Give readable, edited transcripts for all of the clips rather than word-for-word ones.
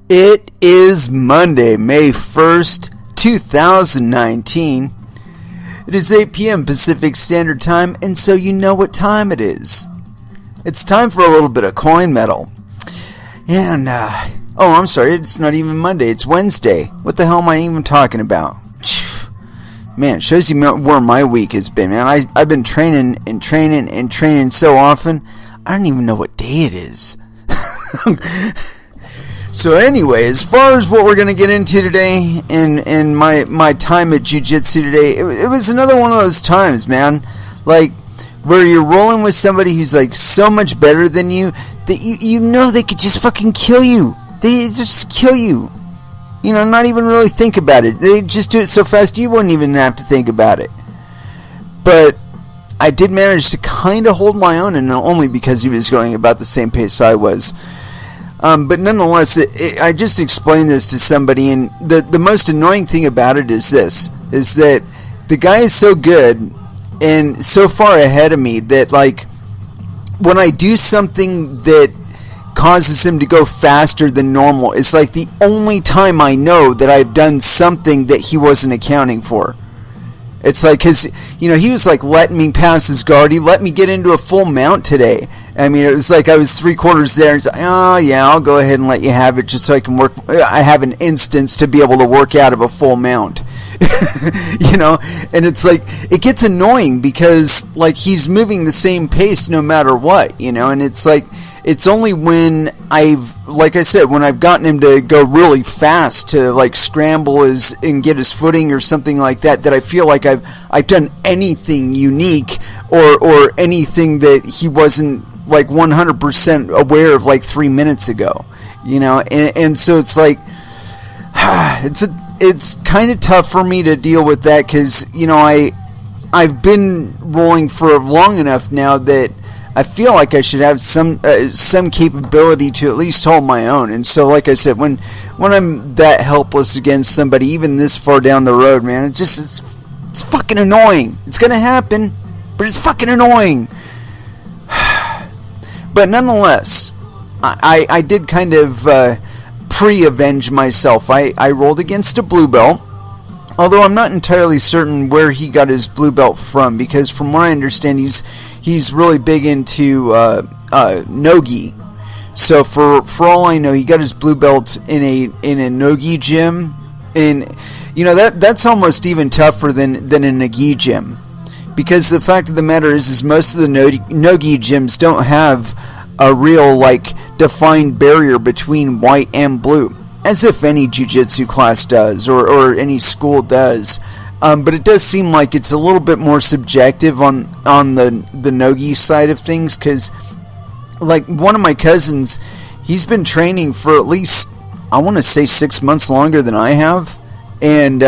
It is Monday, May 1st, 2019. It is 8 p.m. Pacific Standard Time, and so you know what time it is. It's time for a little bit of coin metal. And, I'm sorry, it's not even Monday, it's Wednesday. What the hell am I even talking about? Man, it shows you where my week has been, man. I've been training so often, I don't even know what day it is. So anyway, as far as what we're going to get into today and my time at jiu-jitsu today, it was another one of those times, man. Like, where you're rolling with somebody who's, like, so much better than you that you know they could just fucking kill you. They just kill you. You know, not even really think about it. They just do it so fast you wouldn't even have to think about it. But I did manage to kind of hold my own, and only because he was going about the same pace I was. But nonetheless, I just explained this to somebody, and the most annoying thing about it is this, is that the guy is so good and so far ahead of me that, like, when I do something that causes him to go faster than normal, it's like the only time I know that I've done something that he wasn't accounting for. It's like, because, you know, he was like letting me pass his guard. He let me get into a full mount today. I mean, it was like I was 3/4 there. He's like, oh, yeah, I'll go ahead and let you have it just so I can work. I have an instance to be able to work out of a full mount. You know, and it's like, it gets annoying because, like, he's moving the same pace no matter what, you know, and it's like, it's only when like I said, when I've gotten him to go really fast to, like, scramble and get his footing or something like that, that I feel like I've done anything unique or anything that he wasn't, like, 100% aware of, like, 3 minutes ago, you know, and so it's like, it's kind of tough for me to deal with that because, you know, I've been rolling for long enough now that I feel like I should have some capability to at least hold my own. And so, like I said, when I'm that helpless against somebody, even this far down the road, man, it's fucking annoying. It's gonna happen, but it's fucking annoying. But nonetheless, I did kind of pre-avenge myself. I rolled against a blue belt, although I'm not entirely certain where he got his blue belt from, because from what I understand, he's really big into no-gi. So for all I know, he got his blue belt in a no-gi gym, and you know that's almost even tougher than a gi gym, because the fact of the matter is most of the no-gi gyms don't have a real, like, defined barrier between white and blue, as if any jiu-jitsu class does, or any school does. But it does seem like it's a little bit more subjective on the no-gi side of things, because, like, one of my cousins, he's been training for at least, I want to say, 6 months longer than I have, and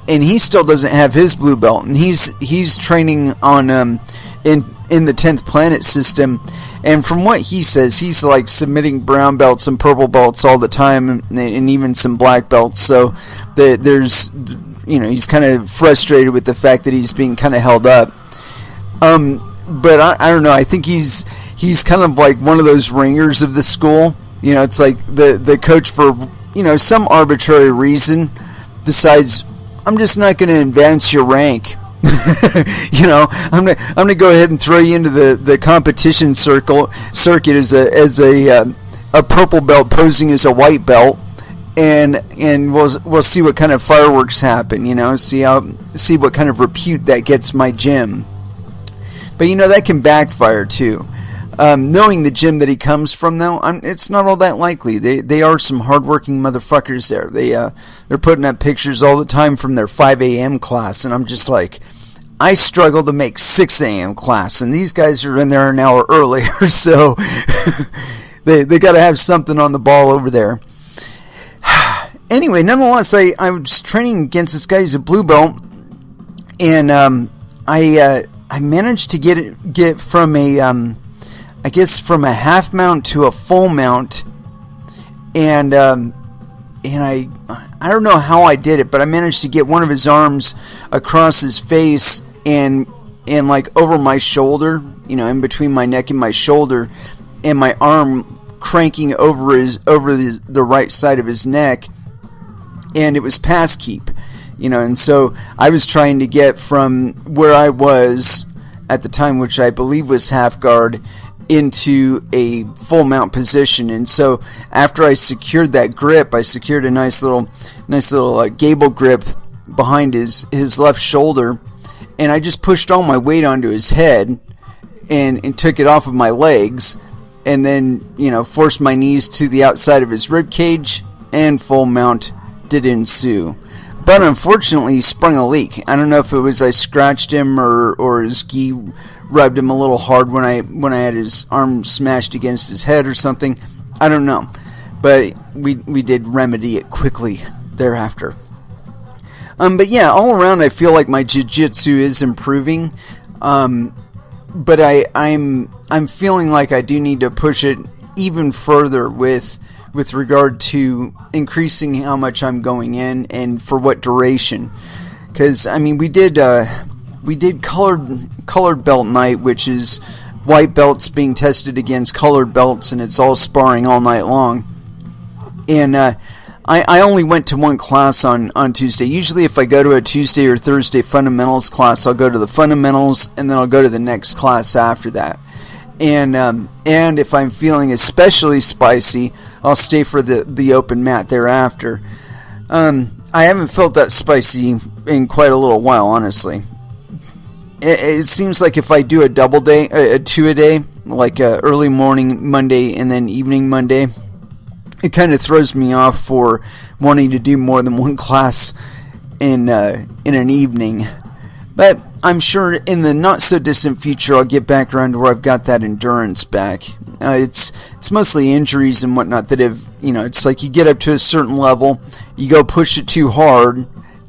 he still doesn't have his blue belt, and he's training on in the 10th Planet system. And from what he says, he's, like, submitting brown belts and purple belts all the time, and even some black belts. So there's, you know, he's kind of frustrated with the fact that he's being kind of held up. But I don't know. I think he's kind of like one of those ringers of the school. You know, it's like the coach, for, you know, some arbitrary reason, decides, I'm just not going to advance your rank. You know, I'm gonna go ahead and throw you into the competition circuit as a purple belt posing as a white belt, and we'll see what kind of fireworks happen. You know, see what kind of repute that gets my gym. But you know, that can backfire too. Knowing the gym that he comes from, though, it's not all that likely. They are some hardworking motherfuckers there. They're putting up pictures all the time from their 5 a.m. class, and I'm just like, I struggle to make 6 a.m. class, and these guys are in there an hour earlier, so they got to have something on the ball over there. Anyway, nonetheless, I was training against this guy who's a blue belt, and I managed to get it from I guess from a half mount to a full mount, and I don't know how I did it, but I managed to get one of his arms across his face and like over my shoulder, you know, in between my neck and my shoulder, and my arm cranking over the right side of his neck, and it was pass keep, and so I was trying to get from where I was at the time, which I believe was half guard, into a full mount position. And so after I secured that grip, I secured a nice little gable grip behind his left shoulder, and I just pushed all my weight onto his head and took it off of my legs, and then forced my knees to the outside of his rib cage, and full mount did ensue. But unfortunately, he sprung a leak. I don't know if it was I scratched him or his gi rubbed him a little hard when I had his arm smashed against his head or something. I don't know, but we did remedy it quickly thereafter. But yeah, all around I feel like my jiu-jitsu is improving. But I'm feeling like I do need to push it even further with regard to increasing how much I'm going in and for what duration. Because we did colored belt night, which is white belts being tested against colored belts, and it's all sparring all night long. And I only went to one class on Tuesday. Usually if I go to a Tuesday or Thursday fundamentals class, I'll go to the fundamentals, and then I'll go to the next class after that. And if I'm feeling especially spicy, I'll stay for the open mat thereafter. I haven't felt that spicy in quite a little while, honestly. It seems like if I do a double day, a 2-a-day, like early morning Monday and then evening Monday, it kind of throws me off for wanting to do more than one class in an evening. But I'm sure in the not so distant future I'll get back around to where I've got that endurance back. It's mostly injuries and whatnot that have, it's like you get up to a certain level, you go push it too hard,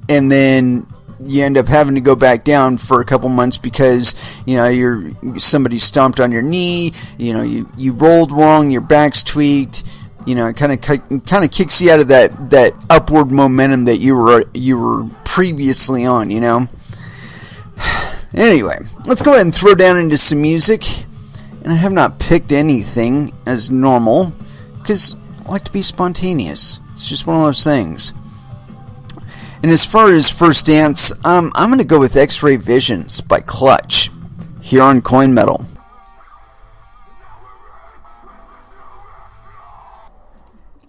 and then you end up having to go back down for a couple months because somebody stomped on your knee, you rolled wrong, your back's tweaked. It kind of kicks you out of that upward momentum that you were previously on. Anyway, let's go ahead and throw down into some music. And I have not picked anything as normal because I like to be spontaneous. It's just one of those things. And as far as first dance, I'm going to go with X-Ray Visions by Clutch here on Coin Metal.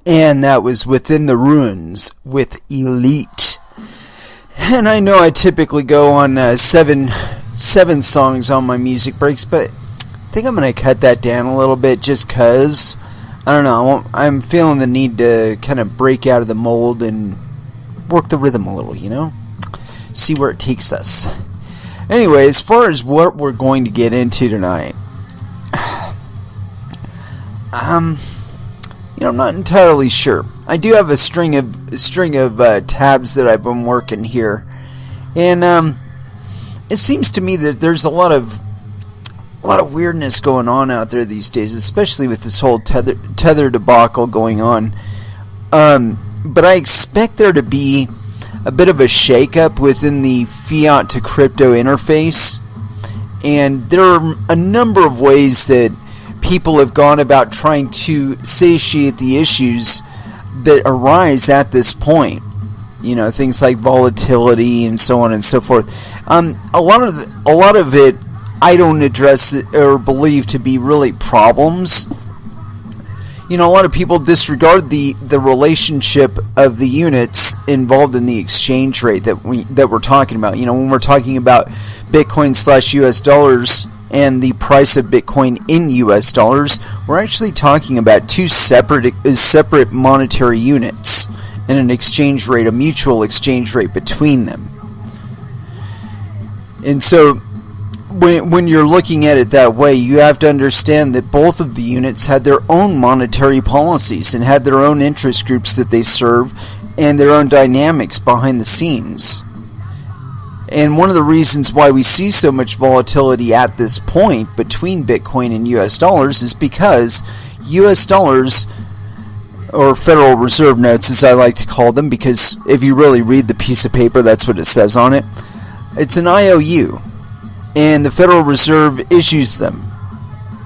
And that was Within the Ruins with Elite. And I know I typically go on seven songs on my music breaks, but I think I'm going to cut that down a little bit just because, I don't know, I'm feeling the need to kind of break out of the mold and work the rhythm a little, see where it takes us. Anyway, as far as what we're going to get into tonight, I'm not entirely sure. I do have a string of tabs that I've been working here, and it seems to me that there's a lot of weirdness going on out there these days, especially with this whole tether debacle going on. But I expect there to be a bit of a shakeup within the fiat to crypto interface, and there are a number of ways that people have gone about trying to satiate the issues that arise at this point. Things like volatility and so on and so forth. A lot of it I don't address or believe to be really problems. A lot of people disregard the relationship of the units involved in the exchange rate that we're talking about. When we're talking about Bitcoin / US dollars and the price of Bitcoin in US dollars, we're actually talking about two separate monetary units and an exchange rate, a mutual exchange rate between them. And so when you're looking at it that way, you have to understand that both of the units had their own monetary policies and had their own interest groups that they serve and their own dynamics behind the scenes. And one of the reasons why we see so much volatility at this point between Bitcoin and US dollars is because US dollars, or Federal Reserve notes as I like to call them, because if you really read the piece of paper, that's what it says on it. It's an IOU, and the Federal Reserve issues them.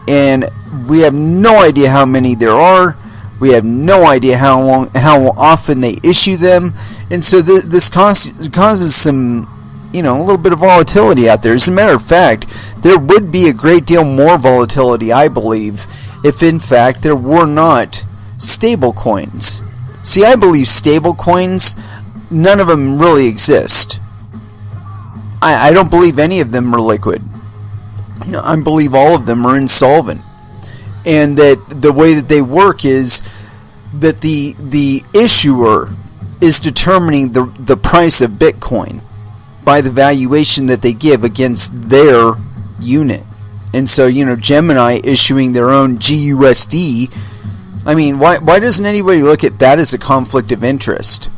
And we have no idea how many there are. We have no idea how often they issue them. And so this causes some, a little bit of volatility out there. As a matter of fact, there would be a great deal more volatility, I believe, if in fact there were not stable coins. See, I believe stable coins, none of them really exist. I don't believe any of them are liquid. I believe all of them are insolvent. And that the way that they work is that the issuer is determining the price of Bitcoin by the valuation that they give against their unit. And so, Gemini issuing their own GUSD, I mean, why doesn't anybody look at that as a conflict of interest?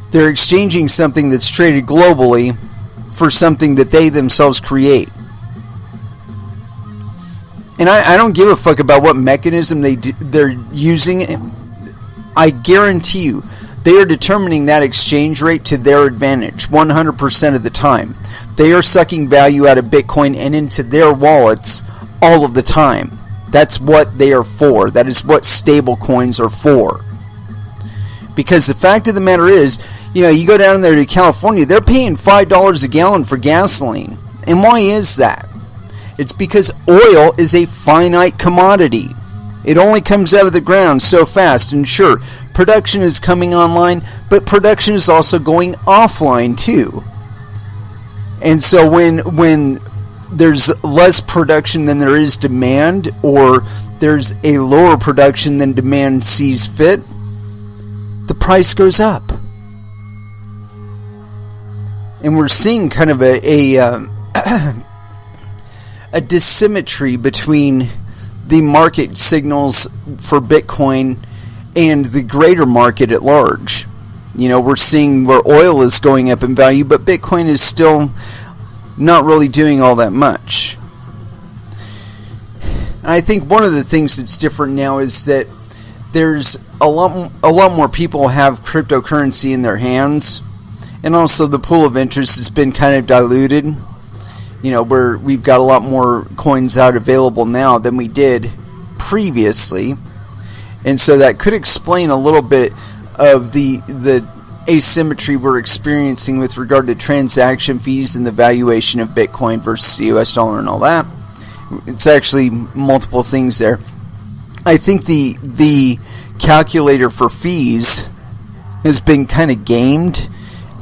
They're exchanging something that's traded globally for something that they themselves create. And I don't give a fuck about what mechanism they're using. I guarantee you, they are determining that exchange rate to their advantage 100% of the time. They are sucking value out of Bitcoin and into their wallets all of the time. That's what they are for. That is what stable coins are for. Because the fact of the matter is, you go down there to California, they're paying $5 a gallon for gasoline. And why is that? It's because oil is a finite commodity. It only comes out of the ground so fast. And sure, production is coming online, but production is also going offline too. And so when there's less production than there is demand, or there's a lower production than demand sees fit, the price goes up. And we're seeing kind of a dissymmetry between the market signals for Bitcoin and the greater market at large. We're seeing where oil is going up in value, but Bitcoin is still not really doing all that much. And I think one of the things that's different now is that there's a lot more people have cryptocurrency in their hands, and also the pool of interest has been kind of diluted. Where we've got a lot more coins out available now than we did previously. And so that could explain a little bit of the asymmetry we're experiencing with regard to transaction fees and the valuation of Bitcoin versus the US dollar and all that. It's actually multiple things there. I think the calculator for fees has been kind of gamed,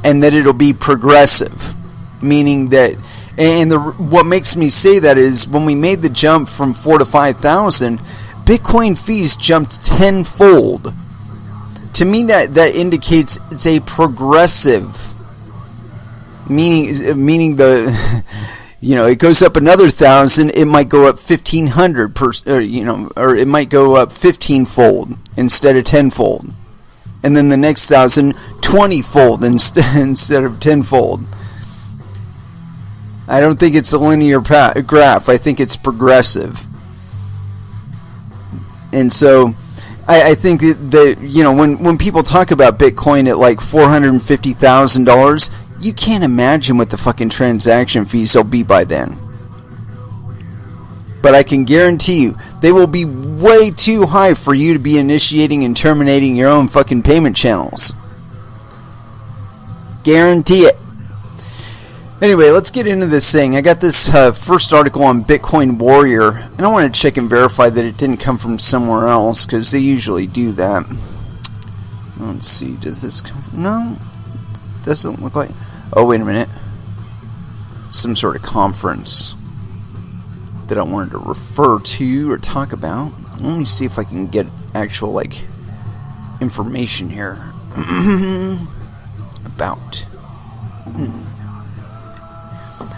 and that it'll be progressive, meaning that. And what makes me say that is when we made the jump from 4,000 to 5,000, Bitcoin fees jumped tenfold. To me, that indicates it's a progressive, meaning the it goes up another 1,000, it might go up 1,500 or it might go up 15-fold instead of tenfold, and then the next 1,000 20-fold instead of tenfold. I don't think it's a linear graph. I think it's progressive. And so I think that when people talk about Bitcoin at like $450,000, you can't imagine what the fucking transaction fees will be by then. But I can guarantee you, they will be way too high for you to be initiating and terminating your own fucking payment channels. Guarantee it. Anyway, let's get into this thing. I got this first article on Bitcoin Warrior, and I want to check and verify that it didn't come from somewhere else, because they usually do that. Let's see, does this come from... No, doesn't look like... Oh, wait a minute. Some sort of conference that I wanted to refer to or talk about. Let me see if I can get actual, information here. About...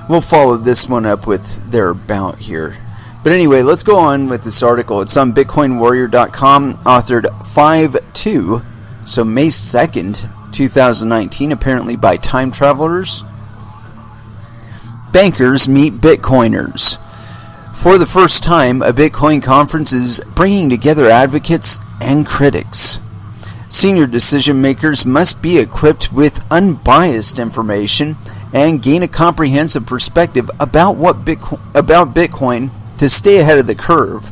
We'll follow this one up with their about here. But anyway, let's go on with this article. It's on BitcoinWarrior.com, authored 5/2, so May 2nd, 2019, apparently by time travelers. Bankers meet Bitcoiners. For the first time, a Bitcoin conference is bringing together advocates and critics. Senior decision makers must be equipped with unbiased information and gain a comprehensive perspective about Bitcoin to stay ahead of the curve.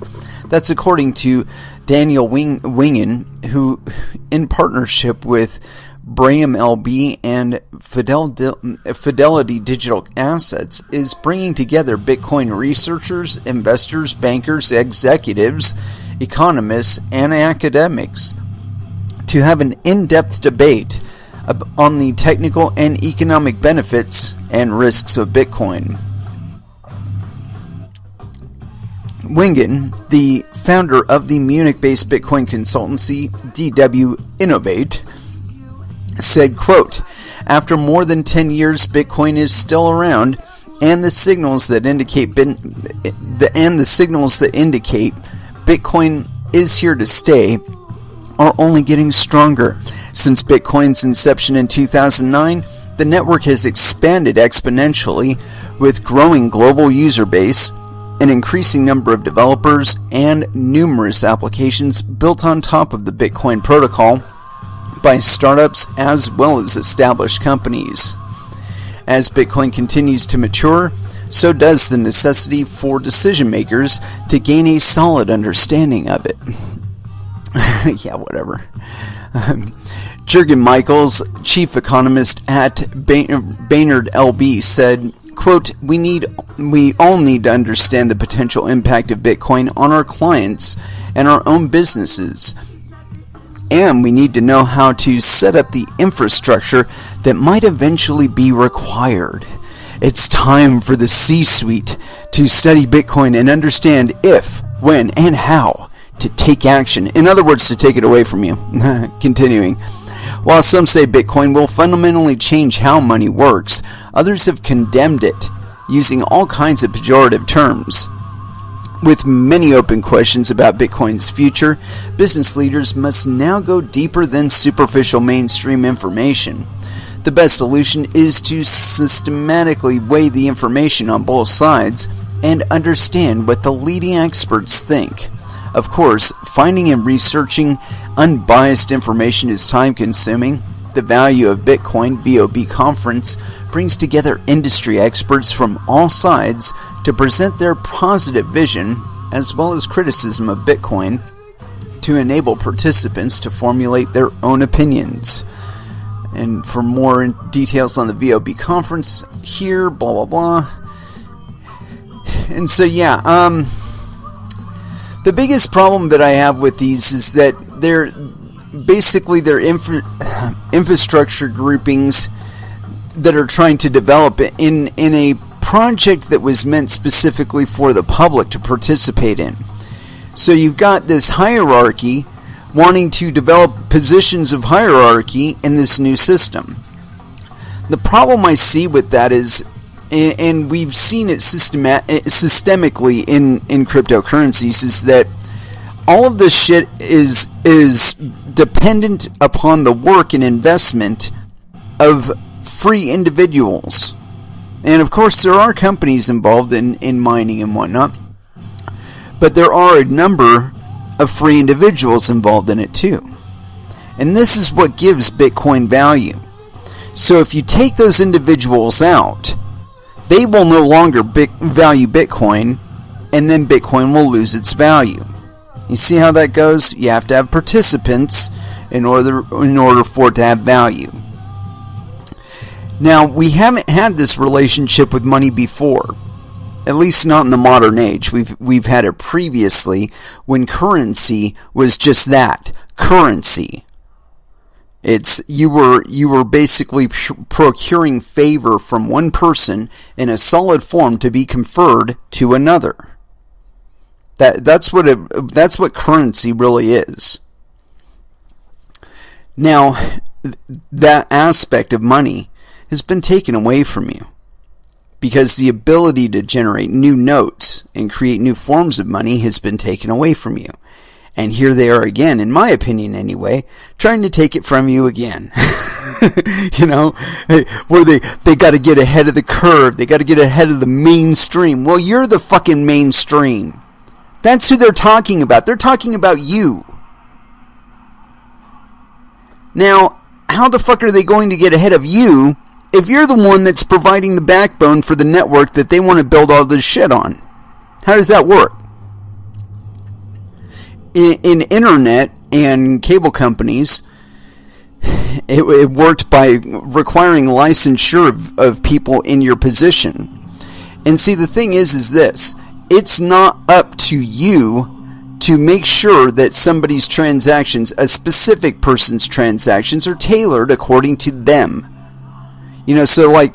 That's according to Daniel Wingen, who, in partnership with Braham LB and Fidelity Digital Assets, is bringing together Bitcoin researchers, investors, bankers, executives, economists, and academics to have an in-depth debate on the technical and economic benefits and risks of Bitcoin. Wingen, the founder of the Munich-based Bitcoin consultancy DW Innovate, said, quote, "After more than 10 years, Bitcoin is still around, and the signals that indicate Bitcoin is here to stay are only getting stronger. Since Bitcoin's inception in 2009, the network has expanded exponentially with growing global user base, an increasing number of developers, and numerous applications built on top of the Bitcoin protocol by startups as well as established companies. As Bitcoin continues to mature, so does the necessity for decision makers to gain a solid understanding of it." Yeah, whatever. Jürgen Michaels, chief economist at Baynard LB, said, quote, we all need to understand the potential impact of Bitcoin on our clients and our own businesses. And we need to know how to set up the infrastructure that might eventually be required. It's time for the C-suite to study Bitcoin and understand if, when, and how to take action. In other words, to take it away from you. Continuing. While some say Bitcoin will fundamentally change how money works, others have condemned it, using all kinds of pejorative terms. With many open questions about Bitcoin's future, business leaders must now go deeper than superficial mainstream information. The best solution is to systematically weigh the information on both sides and understand what the leading experts think. Of course, finding and researching unbiased information is time-consuming. The Value of Bitcoin VOB conference brings together industry experts from all sides to present their positive vision as well as criticism of Bitcoin to enable participants to formulate their own opinions. And for more details on the VOB conference, here, blah, blah, blah. And so, yeah, the biggest problem that I have with these is that they're infrastructure groupings that are trying to develop in a project that was meant specifically for the public to participate in. So you've got this hierarchy wanting to develop positions of hierarchy in this new system. The problem I see with that is, and we've seen it systemically in cryptocurrencies, is that all of this shit is dependent upon the work and investment of free individuals. And of course there are companies involved in mining and whatnot, but there are a number of free individuals involved in it too. And this is what gives Bitcoin value. So if you take those individuals out, they will no longer value Bitcoin, and then Bitcoin will lose its value. You see how that goes? You have to have participants in order for it to have value. Now, we haven't had this relationship with money before, at least not in the modern age. We've had it previously when currency was just that, currency. It's you were basically procuring favor from one person in a solid form to be conferred to another. That's what currency really is. Now, that aspect of money has been taken away from you because the ability to generate new notes and create new forms of money has been taken away from you. And here they are again, in my opinion anyway, trying to take it from you again. You know, where they got to get ahead of the curve. They got to get ahead of the mainstream. Well, you're the fucking mainstream. That's who they're talking about. They're talking about you. Now, how the fuck are they going to get ahead of you if you're the one that's providing the backbone for the network that they want to build all this shit on? How does that work? In internet and cable companies, it worked by requiring licensure of people in your position. And see, the thing is this. It's not up to you to make sure that somebody's transactions, a specific person's transactions, are tailored according to them. So like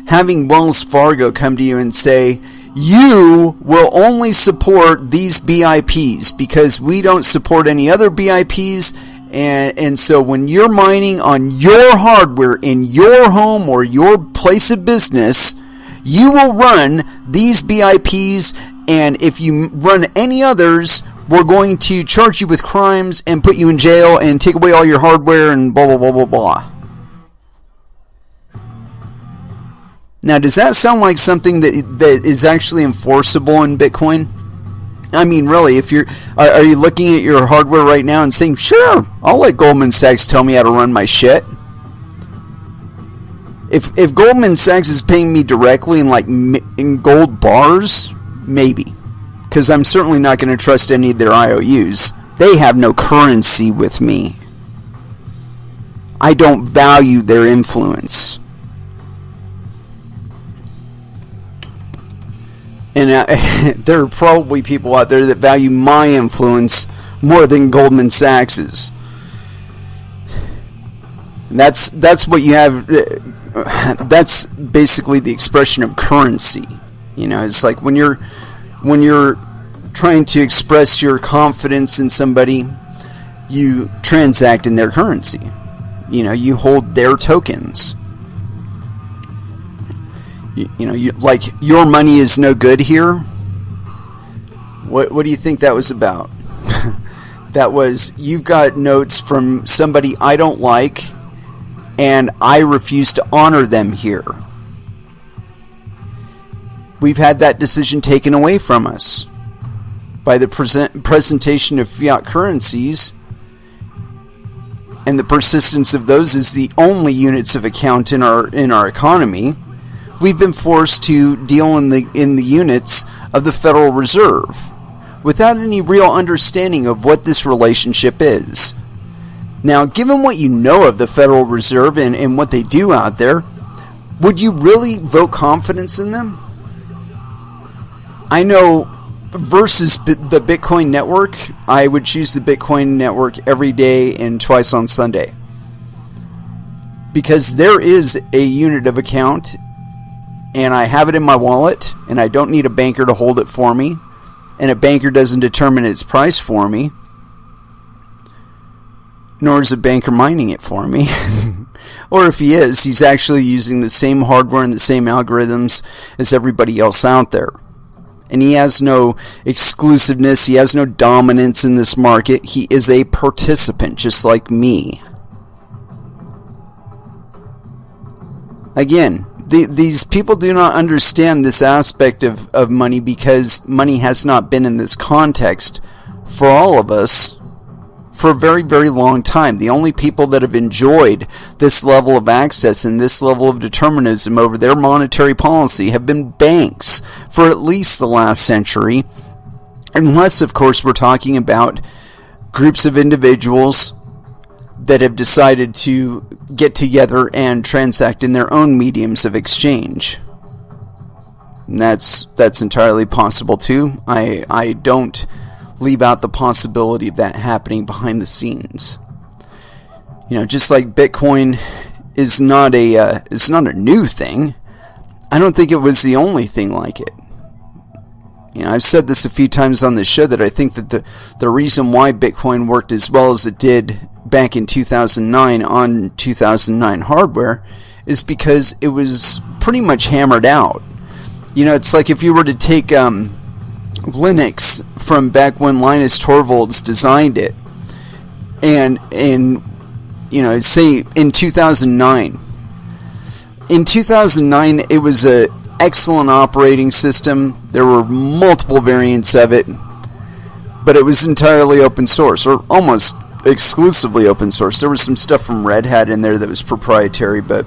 having Wells Fargo come to you and say, you will only support these BIPs because we don't support any other BIPs, and so when you're mining on your hardware in your home or your place of business, you will run these BIPs, and if you run any others, we're going to charge you with crimes and put you in jail and take away all your hardware and blah, blah, blah, blah, blah. Now, does that sound like something that is actually enforceable in Bitcoin? I mean, really, are you looking at your hardware right now and saying, sure, I'll let Goldman Sachs tell me how to run my shit? If Goldman Sachs is paying me directly in gold bars, maybe. Because I'm certainly not going to trust any of their IOUs. They have no currency with me. I don't value their influence. And there are probably people out there that value my influence more than Goldman Sachs's. And that's what you have. That's basically the expression of currency. It's like when you're trying to express your confidence in somebody, you transact in their currency. You hold their tokens. Like your money is no good here. What do you think that was about? That was, you've got notes from somebody I don't like, and I refuse to honor them here. We've had that decision taken away from us by the presentation of fiat currencies, and the persistence of those is the only units of account in our economy. We've been forced to deal in the units of the Federal Reserve without any real understanding of what this relationship is. Now, given what you know of the Federal Reserve and what they do out there, would you really vote confidence in them? I know versus the Bitcoin network, I would choose the Bitcoin network every day and twice on Sunday. Because there is a unit of account, and I have it in my wallet, and I don't need a banker to hold it for me, and a banker doesn't determine its price for me, nor is a banker mining it for me. Or if he is, he's actually using the same hardware and the same algorithms as everybody else out there. And he has no exclusiveness, he has no dominance in this market. He is a participant, just like me. Again, these people do not understand this aspect of money because money has not been in this context for all of us for a very, very long time. The only people that have enjoyed this level of access and this level of determinism over their monetary policy have been banks for at least the last century, unless, of course, we're talking about groups of individuals that have decided to get together and transact in their own mediums of exchange. And that's entirely possible too. I don't leave out the possibility of that happening behind the scenes. Just like Bitcoin is not a new thing, I don't think it was the only thing like it. I've said this a few times on the show that I think that the reason why Bitcoin worked as well as it did back in 2009 on 2009 hardware is because it was pretty much hammered out. It's like if you were to take Linux from back when Linus Torvalds designed it, and say in 2009. In 2009, it was an excellent operating system. There were multiple variants of it, but it was entirely open source, or almost exclusively open source. There was some stuff from Red Hat in there that was proprietary, but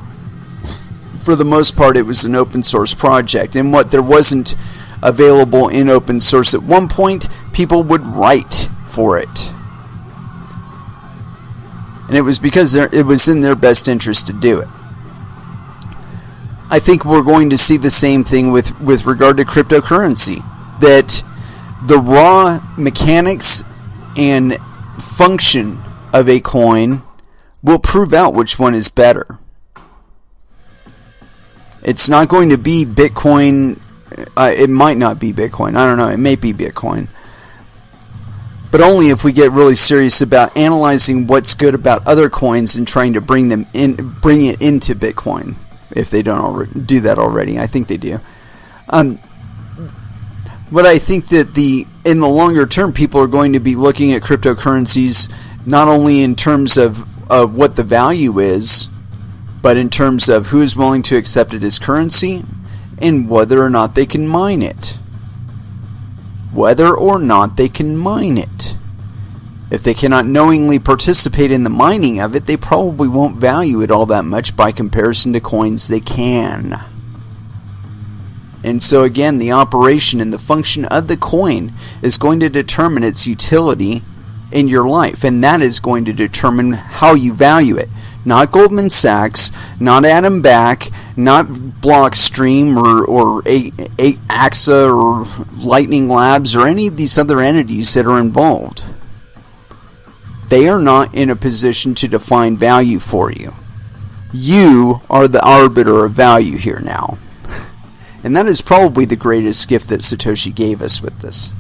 for the most part it was an open source project. And what there wasn't available in open source at one point, people would write for it. And it was because it was in their best interest to do it. I think we're going to see the same thing with regard to cryptocurrency. That the raw mechanics and function of a coin will prove out which one is better. It's not going to be Bitcoin. It might not be Bitcoin. I don't know. It may be Bitcoin. But only if we get really serious about analyzing what's good about other coins and trying to bring it into Bitcoin. If they don't do that already. I think they do. But I think that in the longer term, people are going to be looking at cryptocurrencies not only in terms of what the value is, but in terms of who is willing to accept it as currency and whether or not they can mine it. Whether or not they can mine it. If they cannot knowingly participate in the mining of it, they probably won't value it all that much by comparison to coins they can. And so again, the operation and the function of the coin is going to determine its utility in your life. And that is going to determine how you value it. Not Goldman Sachs, not Adam Back, not Blockstream or AXA or Lightning Labs or any of these other entities that are involved. They are not in a position to define value for you. You are the arbiter of value here now. And that is probably the greatest gift that Satoshi gave us with this.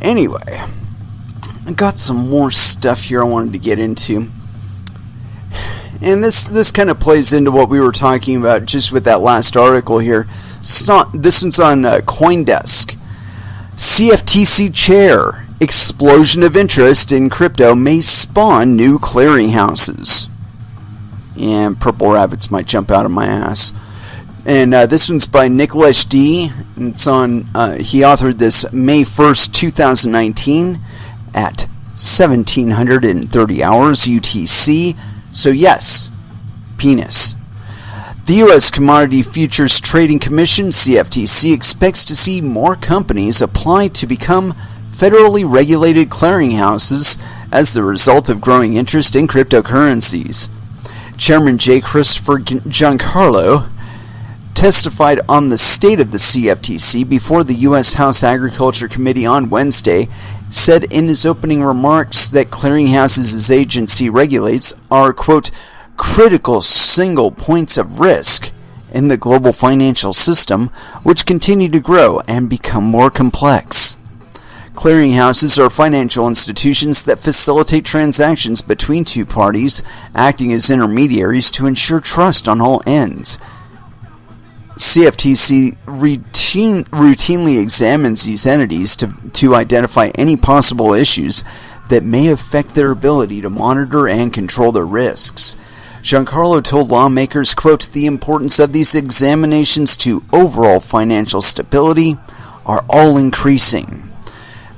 Anyway, I got some more stuff here I wanted to get into. And this kind of plays into what we were talking about just with that last article here. This one's on CoinDesk. CFTC chair. Explosion of interest in crypto may spawn new clearinghouses. And purple rabbits might jump out of my ass. And this one's by Nicholas D. It's on. He authored this May 1st, 2019 at 1730 hours UTC. So yes, penis. The U.S. Commodity Futures Trading Commission, CFTC, expects to see more companies apply to become federally regulated clearinghouses as the result of growing interest in cryptocurrencies. Chairman J. Christopher Giancarlo testified on the state of the CFTC before the U.S. House Agriculture Committee on Wednesday, said in his opening remarks that clearinghouses his agency regulates are, quote, critical single points of risk in the global financial system, which continue to grow and become more complex. Clearinghouses are financial institutions that facilitate transactions between two parties, acting as intermediaries to ensure trust on all ends. CFTC routinely examines these entities to identify any possible issues that may affect their ability to monitor and control their risks. Giancarlo told lawmakers, quote, the importance of these examinations to overall financial stability are all increasing.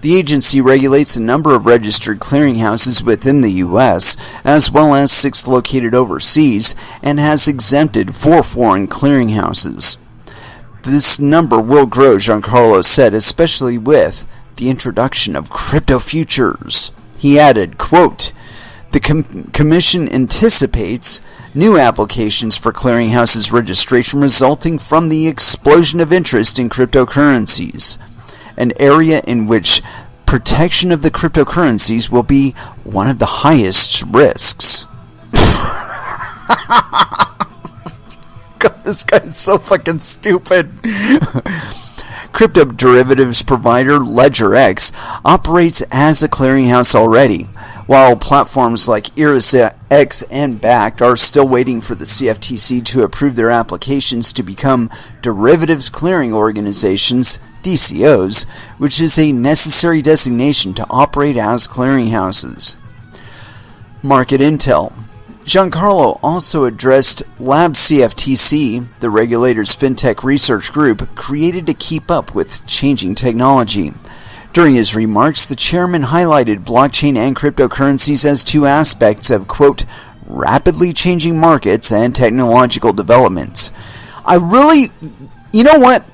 The agency regulates a number of registered clearinghouses within the U.S., as well as 6 located overseas, and has exempted 4 foreign clearinghouses. This number will grow, Giancarlo said, especially with the introduction of crypto futures. He added, quote, the Commission anticipates new applications for clearinghouses registration resulting from the explosion of interest in cryptocurrencies, an area in which protection of the cryptocurrencies will be one of the highest risks. God, this guy is so fucking stupid. Crypto derivatives provider LedgerX operates as a clearinghouse already, while platforms like ErisX and Bakkt are still waiting for the CFTC to approve their applications to become derivatives clearing organizations, DCOs, which is a necessary designation to operate as clearinghouses. Market intel. Giancarlo also addressed Lab CFTC, the regulator's fintech research group, created to keep up with changing technology. During his remarks, the chairman highlighted blockchain and cryptocurrencies as 2 aspects of, quote, rapidly changing markets and technological developments. you know what?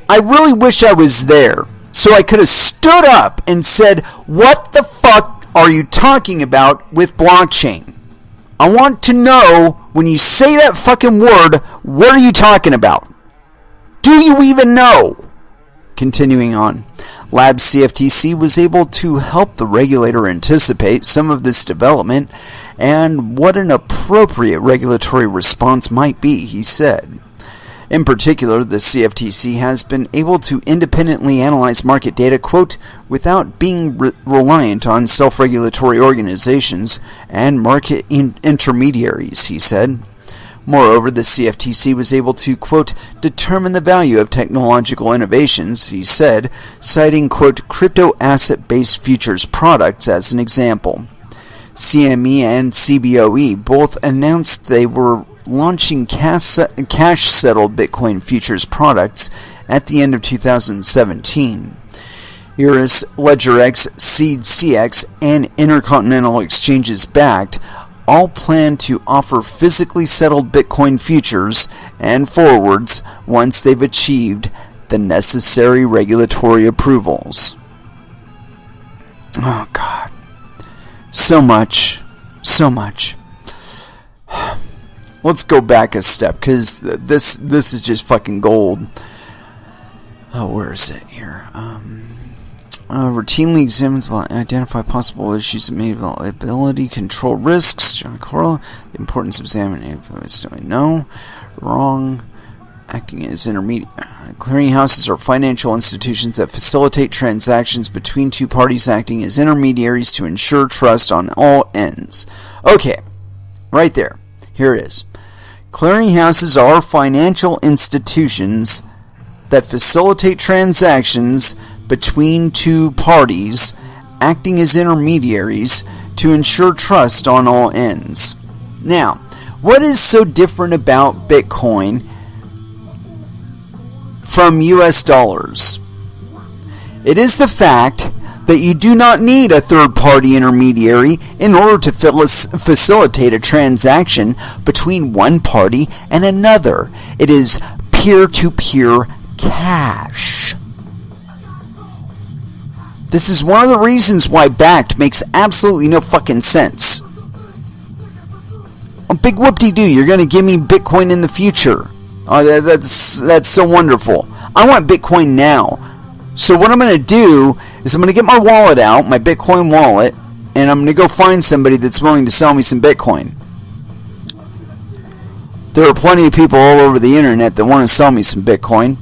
I really wish I was there, so I could have stood up and said, what the fuck are you talking about with blockchain? I want to know, when you say that fucking word, what are you talking about? Do you even know? Continuing on, Labs CFTC was able to help the regulator anticipate some of this development and what an appropriate regulatory response might be, he said. In particular, the CFTC has been able to independently analyze market data, quote, without being reliant on self-regulatory organizations and market intermediaries, he said. Moreover, the CFTC was able to, quote, determine the value of technological innovations, he said, citing, quote, crypto asset-based futures products as an example. CME and CBOE both announced they were launching cash-settled Bitcoin futures products at the end of 2017. Eurus, LedgerX, SeedCX, and Intercontinental Exchanges Backed all plan to offer physically settled Bitcoin futures and forwards once they've achieved the necessary regulatory approvals. Oh, God. So much. Let's go back a step, because this is just fucking gold. Oh, where is it here? Routinely examines will identify possible issues that may involve ability, control risks. John Coral, the importance of examining influence. No, wrong. Acting as intermediate. Clearinghouses are financial institutions that facilitate transactions between two parties acting as intermediaries to ensure trust on all ends. Okay, right there. Here it is. Clearinghouses are financial institutions that facilitate transactions between two parties acting as intermediaries to ensure trust on all ends. Now, what is so different about Bitcoin from US dollars? It is the fact that you do not need a third-party intermediary in order to facilitate a transaction between one party and another. It is peer-to-peer cash. This is one of the reasons why Backed makes absolutely no fucking sense. Oh, big whoop-de-doo, you're going to give me Bitcoin in the future. Oh, that's so wonderful. I want Bitcoin now. So what I'm going to do is I'm going to get my wallet out, my Bitcoin wallet, and I'm going to go find somebody that's willing to sell me some Bitcoin. There are plenty of people all over the internet that want to sell me some Bitcoin,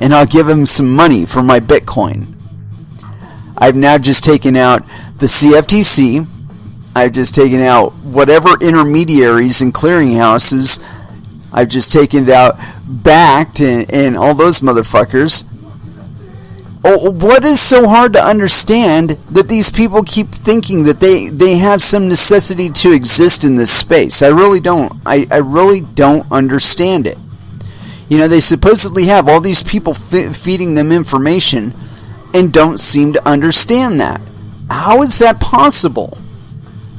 and I'll give them some money for my Bitcoin. I've now just taken out the CFTC. I've just taken out whatever intermediaries and clearinghouses. I've just taken it out Backed and all those motherfuckers. Oh, what is so hard to understand that these people keep thinking that they have some necessity to exist in this space? I really don't. I really don't understand it. You know, they supposedly have all these people feeding them information and don't seem to understand that. How is that possible?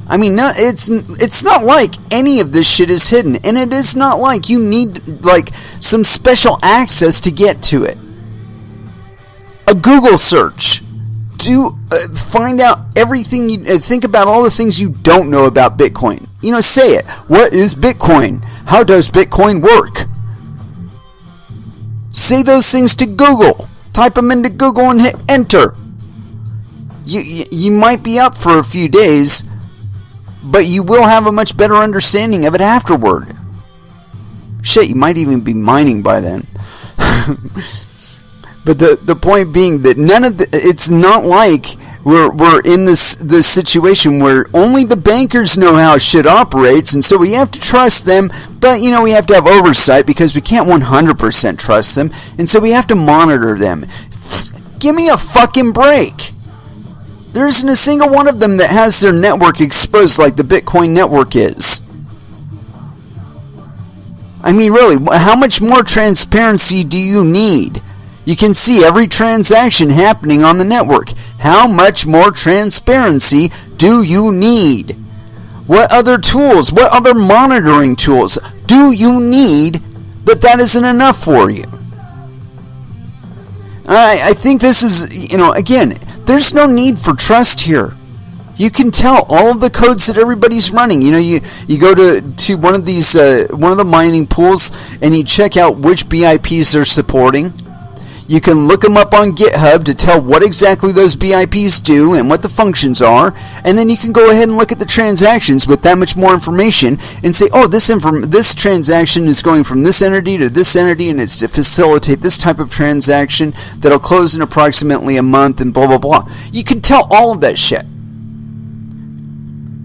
I mean, it's not like any of this shit is hidden, and it is not like you need like some special access to get to it. A Google search to find out everything you think about, all the things you don't know about Bitcoin. You know, say it. What is Bitcoin? How does Bitcoin work? Say those things to Google. Type them into Google and hit enter. You might be up for a few days, but you will have a much better understanding of it afterward. Shit, you might even be mining by then. But the point being that it's not like we're in this situation where only the bankers know how shit operates, and so we have to trust them, but you know, we have to have oversight because we can't 100% trust them, and so we have to monitor them. Give me a fucking break. There isn't a single one of them that has their network exposed like the Bitcoin network is. I mean, really, how much more transparency do you need? You can see every transaction happening on the network. How much more transparency do you need? What other tools, what other monitoring tools do you need that isn't enough for you? I think this is, again, there's no need for trust here. You can tell all of the codes that everybody's running. You go to one of these one of the mining pools and you check out which BIPs they're supporting. You can look them up on GitHub to tell what exactly those BIPs do and what the functions are, and then you can go ahead and look at the transactions with that much more information and say, oh, this transaction is going from this entity to this entity, and it's to facilitate this type of transaction that'll close in approximately a month, and blah, blah, blah. You can tell all of that shit.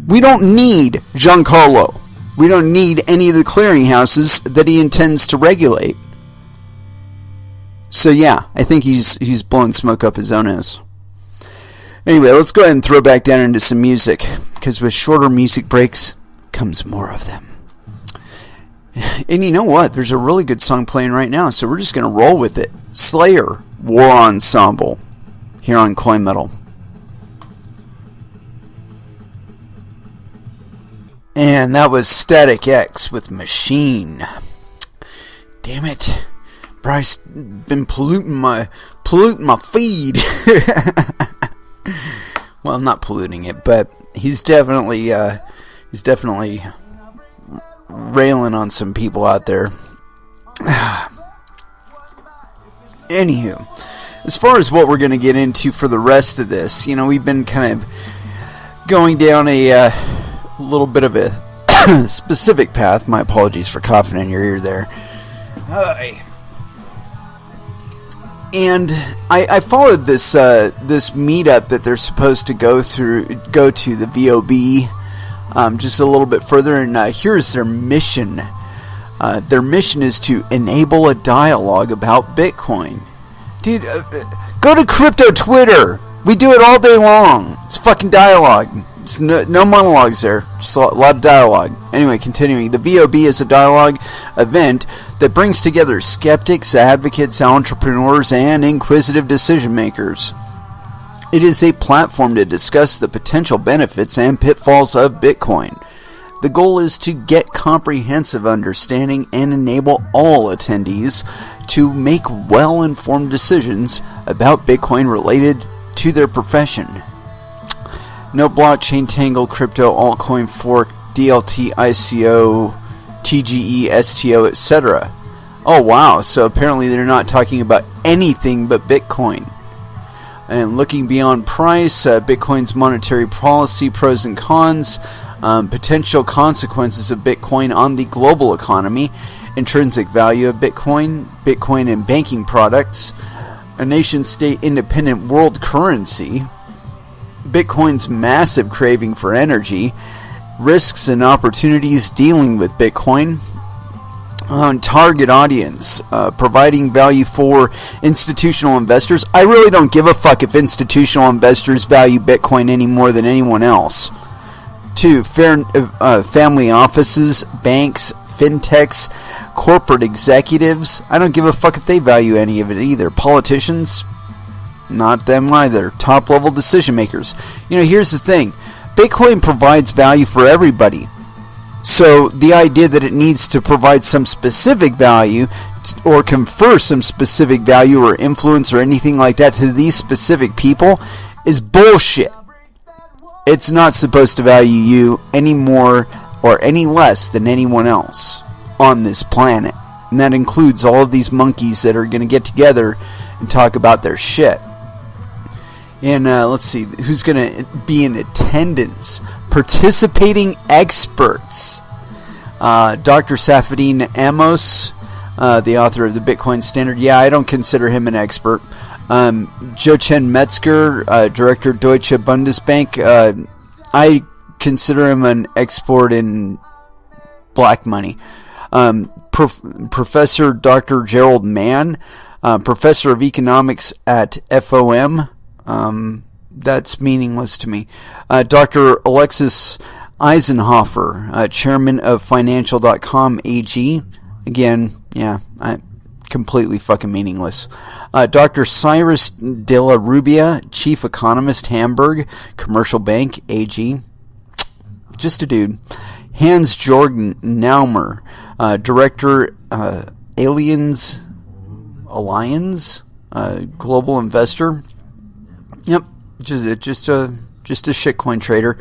We don't need Giancarlo. We don't need any of the clearinghouses that he intends to regulate. So yeah, I think he's blowing smoke up his own ass. Anyway, let's go ahead and throw back down into some music, because with shorter music breaks comes more of them. And you know what? There's a really good song playing right now, so we're just going to roll with it. Slayer, War Ensemble, here on Coin Metal. And that was Static X with Machine. Damn it. Bryce been polluting my feed. Well, not polluting it, but he's definitely railing on some people out there. Anywho, as far as what we're going to get into for the rest of this, we've been kind of going down a little bit of a specific path. My apologies for coughing in your ear there. And I followed this meetup that they're supposed to go to the VOB just a little bit further, and here's their mission. Their mission is to enable a dialogue about Bitcoin. Dude, go to crypto Twitter. We do it all day long. It's fucking dialogue. It's no monologues there. Just a lot of dialogue. Anyway, continuing. The VOB is a dialogue event that brings together skeptics, advocates, entrepreneurs, and inquisitive decision makers. It is a platform to discuss the potential benefits and pitfalls of Bitcoin. The goal is to get comprehensive understanding and enable all attendees to make well-informed decisions about Bitcoin related to their profession. No blockchain, tangle, crypto, altcoin, fork, DLT, ICO, TGE, STO, etc. Oh wow, so apparently they're not talking about anything but Bitcoin. And looking beyond price, Bitcoin's monetary policy, pros and cons, potential consequences of Bitcoin on the global economy, intrinsic value of Bitcoin, Bitcoin and banking products, a nation-state independent world currency, Bitcoin's massive craving for energy, risks and opportunities dealing with Bitcoin, target audience, providing value for institutional investors. I really don't give a fuck if institutional investors value Bitcoin any more than anyone else. 2. Family offices, banks, fintechs, corporate executives. I don't give a fuck if they value any of it either. Politicians, not them either. Top level decision makers. Here's the thing. Bitcoin provides value for everybody. So the idea that it needs to provide some specific value or confer some specific value or influence or anything like that to these specific people is bullshit. It's not supposed to value you any more or any less than anyone else on this planet. And that includes all of these monkeys that are going to get together and talk about their shit. And let's see, who's going to be in attendance? Participating experts. Dr. Safadine Amos, the author of the Bitcoin Standard. Yeah, I don't consider him an expert. Jochen Metzger, Director Deutsche Bundesbank. I consider him an expert in black money. Professor Dr. Gerald Mann, Professor of Economics at FOM. That's meaningless to me. Dr. Alexis Eisenhofer, Chairman of Financial.com AG. Again, yeah, completely fucking meaningless. Dr. Cyrus de la Rubia, Chief Economist, Hamburg Commercial Bank AG. Just a dude. Hans Jorgen Naumer, Director, Allianz, global investor. Yep, just a shitcoin trader.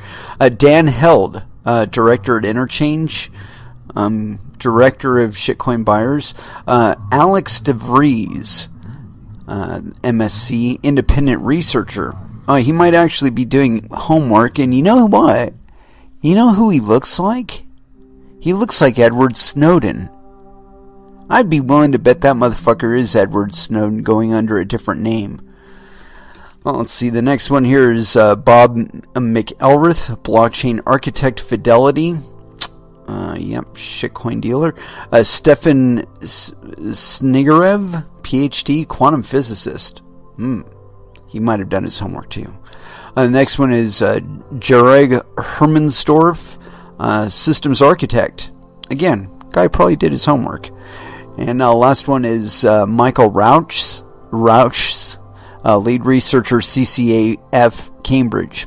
Dan Held, director at Interchange, director of shitcoin buyers. Alex DeVries, MSc, independent researcher. He might actually be doing homework, and you know what? You know who he looks like? He looks like Edward Snowden. I'd be willing to bet that motherfucker is Edward Snowden going under a different name. Well, let's see. The next one here is Bob McElrath, blockchain architect, Fidelity. Yep, shitcoin dealer. Stefan Snigarev, PhD, quantum physicist. He might have done his homework too. The next one is Jareg Hermansdorf, systems architect. Again, guy probably did his homework. And last one is Michael Rauchs, lead researcher, CCAF, Cambridge.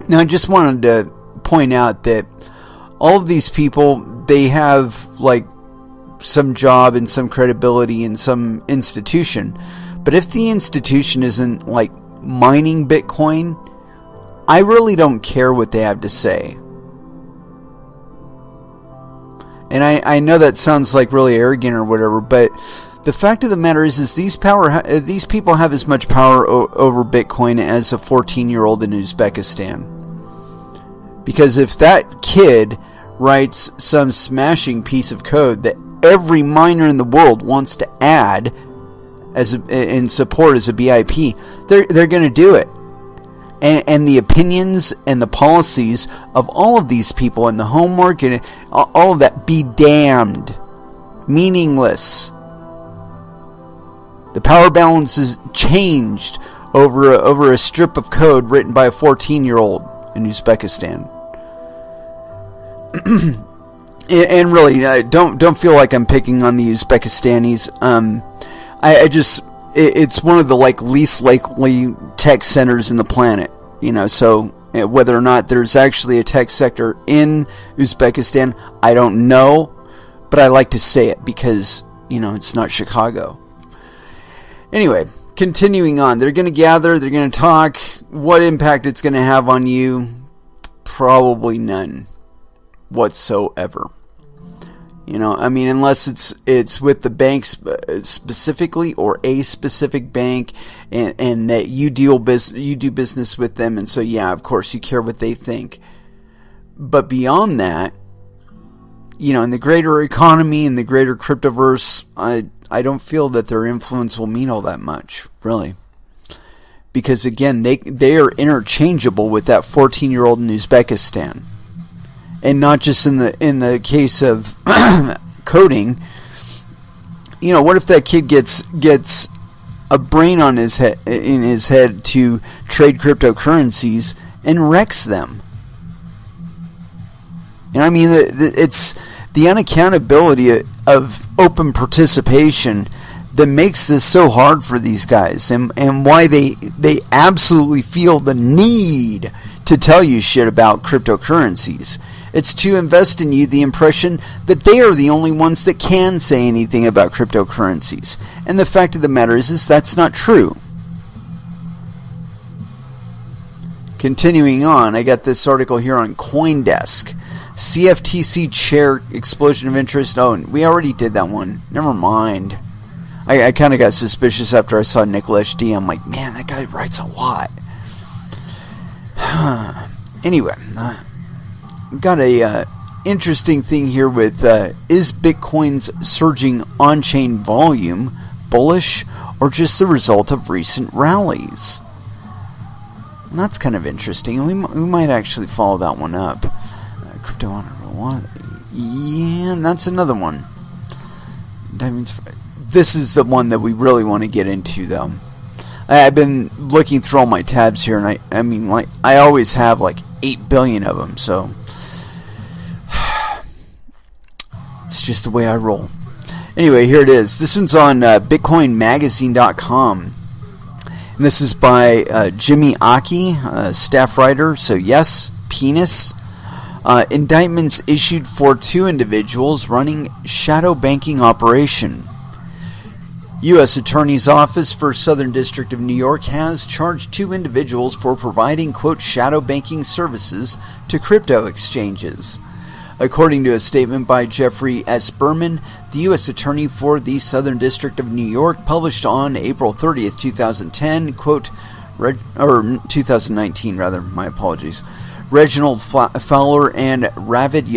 Now, I just wanted to point out that all of these people, they have like some job and some credibility in some institution. But if the institution isn't like mining Bitcoin, I really don't care what they have to say. And I know that sounds like really arrogant or whatever, but the fact of the matter is these people have as much power over Bitcoin as a 14-year-old in Uzbekistan. Because if that kid writes some smashing piece of code that every miner in the world wants to add in support as a BIP, they're going to do it. And the opinions and the policies of all of these people and the homework and all of that be damned. Meaningless. The power balance is changed over a strip of code written by a 14-year-old in Uzbekistan. And really, don't feel like I'm picking on the Uzbekistanis. It's one of the least likely tech centers in the planet, so whether or not there's actually a tech sector in Uzbekistan, I don't know, but I like to say it because, it's not Chicago. Anyway, continuing on, they're going to gather, they're going to talk. What impact it's going to have on you? Probably none whatsoever. Unless it's with the banks specifically or a specific bank, and that you do business with them, and so yeah, of course you care what they think. But beyond that, in the greater economy and the greater cryptoverse, I don't feel that their influence will mean all that much, really, because again, they are interchangeable with that 14-year-old in Uzbekistan. And not just in the case of coding. What if that kid gets a brain in his head to trade cryptocurrencies and wrecks them? It's the unaccountability of open participation that makes this so hard for these guys, and why they absolutely feel the need to tell you shit about cryptocurrencies. It's to invest in you the impression that they are the only ones that can say anything about cryptocurrencies. And the fact of the matter is that's not true. Continuing on, I got this article here on CoinDesk. CFTC chair explosion of interest. Oh, we already did that one. Never mind. I kind of got suspicious after I saw Nicholas D. I'm like, man, that guy writes a lot. Anyway, got a interesting thing here with is Bitcoin's surging on-chain volume bullish or just the result of recent rallies? And that's kind of interesting, and we might actually follow that one up. Crypto on one, yeah, and that's another one. Diamonds. This is the one that we really want to get into, though. I've been looking through all my tabs here, and I always have 8 billion of them, so it's just the way I roll. Anyway, here it is. This one's on BitcoinMagazine.com, and this is by Jimmy Aki, staff writer. So yes, penis. Indictments issued for 2 individuals running shadow banking operation. U.S. Attorney's Office for Southern District of New York has charged 2 individuals for providing, quote, shadow banking services to crypto exchanges. According to a statement by Jeffrey S. Berman, the U.S. Attorney for the Southern District of New York, published on April 30th, 2010, quote, 2019 rather, my apologies. Reginald Fowler and Ravid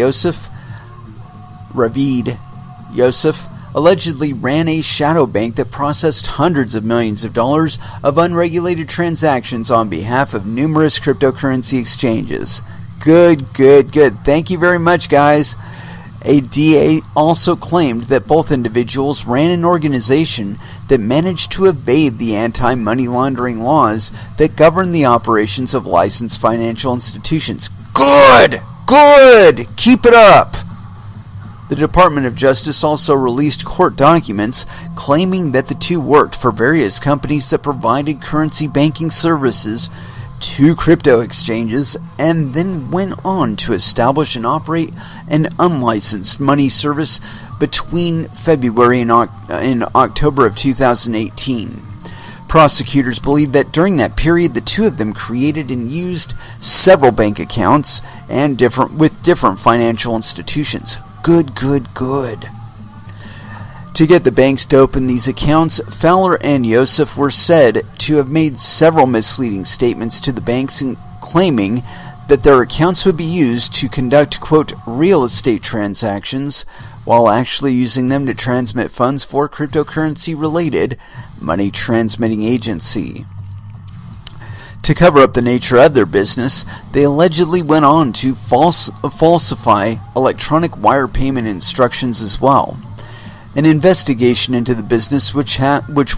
Yosef allegedly ran a shadow bank that processed hundreds of millions of dollars of unregulated transactions on behalf of numerous cryptocurrency exchanges. Good. Thank you very much, guys. A DA also claimed that both individuals ran an organization that managed to evade the anti-money laundering laws that govern the operations of licensed financial institutions. Good! Keep it up! The Department of Justice also released court documents claiming that the two worked for various companies that provided currency banking services to crypto exchanges and then went on to establish and operate an unlicensed money service between February and October of 2018. Prosecutors believe that during that period, the two of them created and used several bank accounts and with different financial institutions. Good. To get the banks to open these accounts, Fowler and Yosef were said to have made several misleading statements to the banks claiming that their accounts would be used to conduct, quote, real estate transactions, while actually using them to transmit funds for cryptocurrency-related money transmitting agency. To cover up the nature of their business, they allegedly went on to falsify electronic wire payment instructions as well. An investigation into the business, which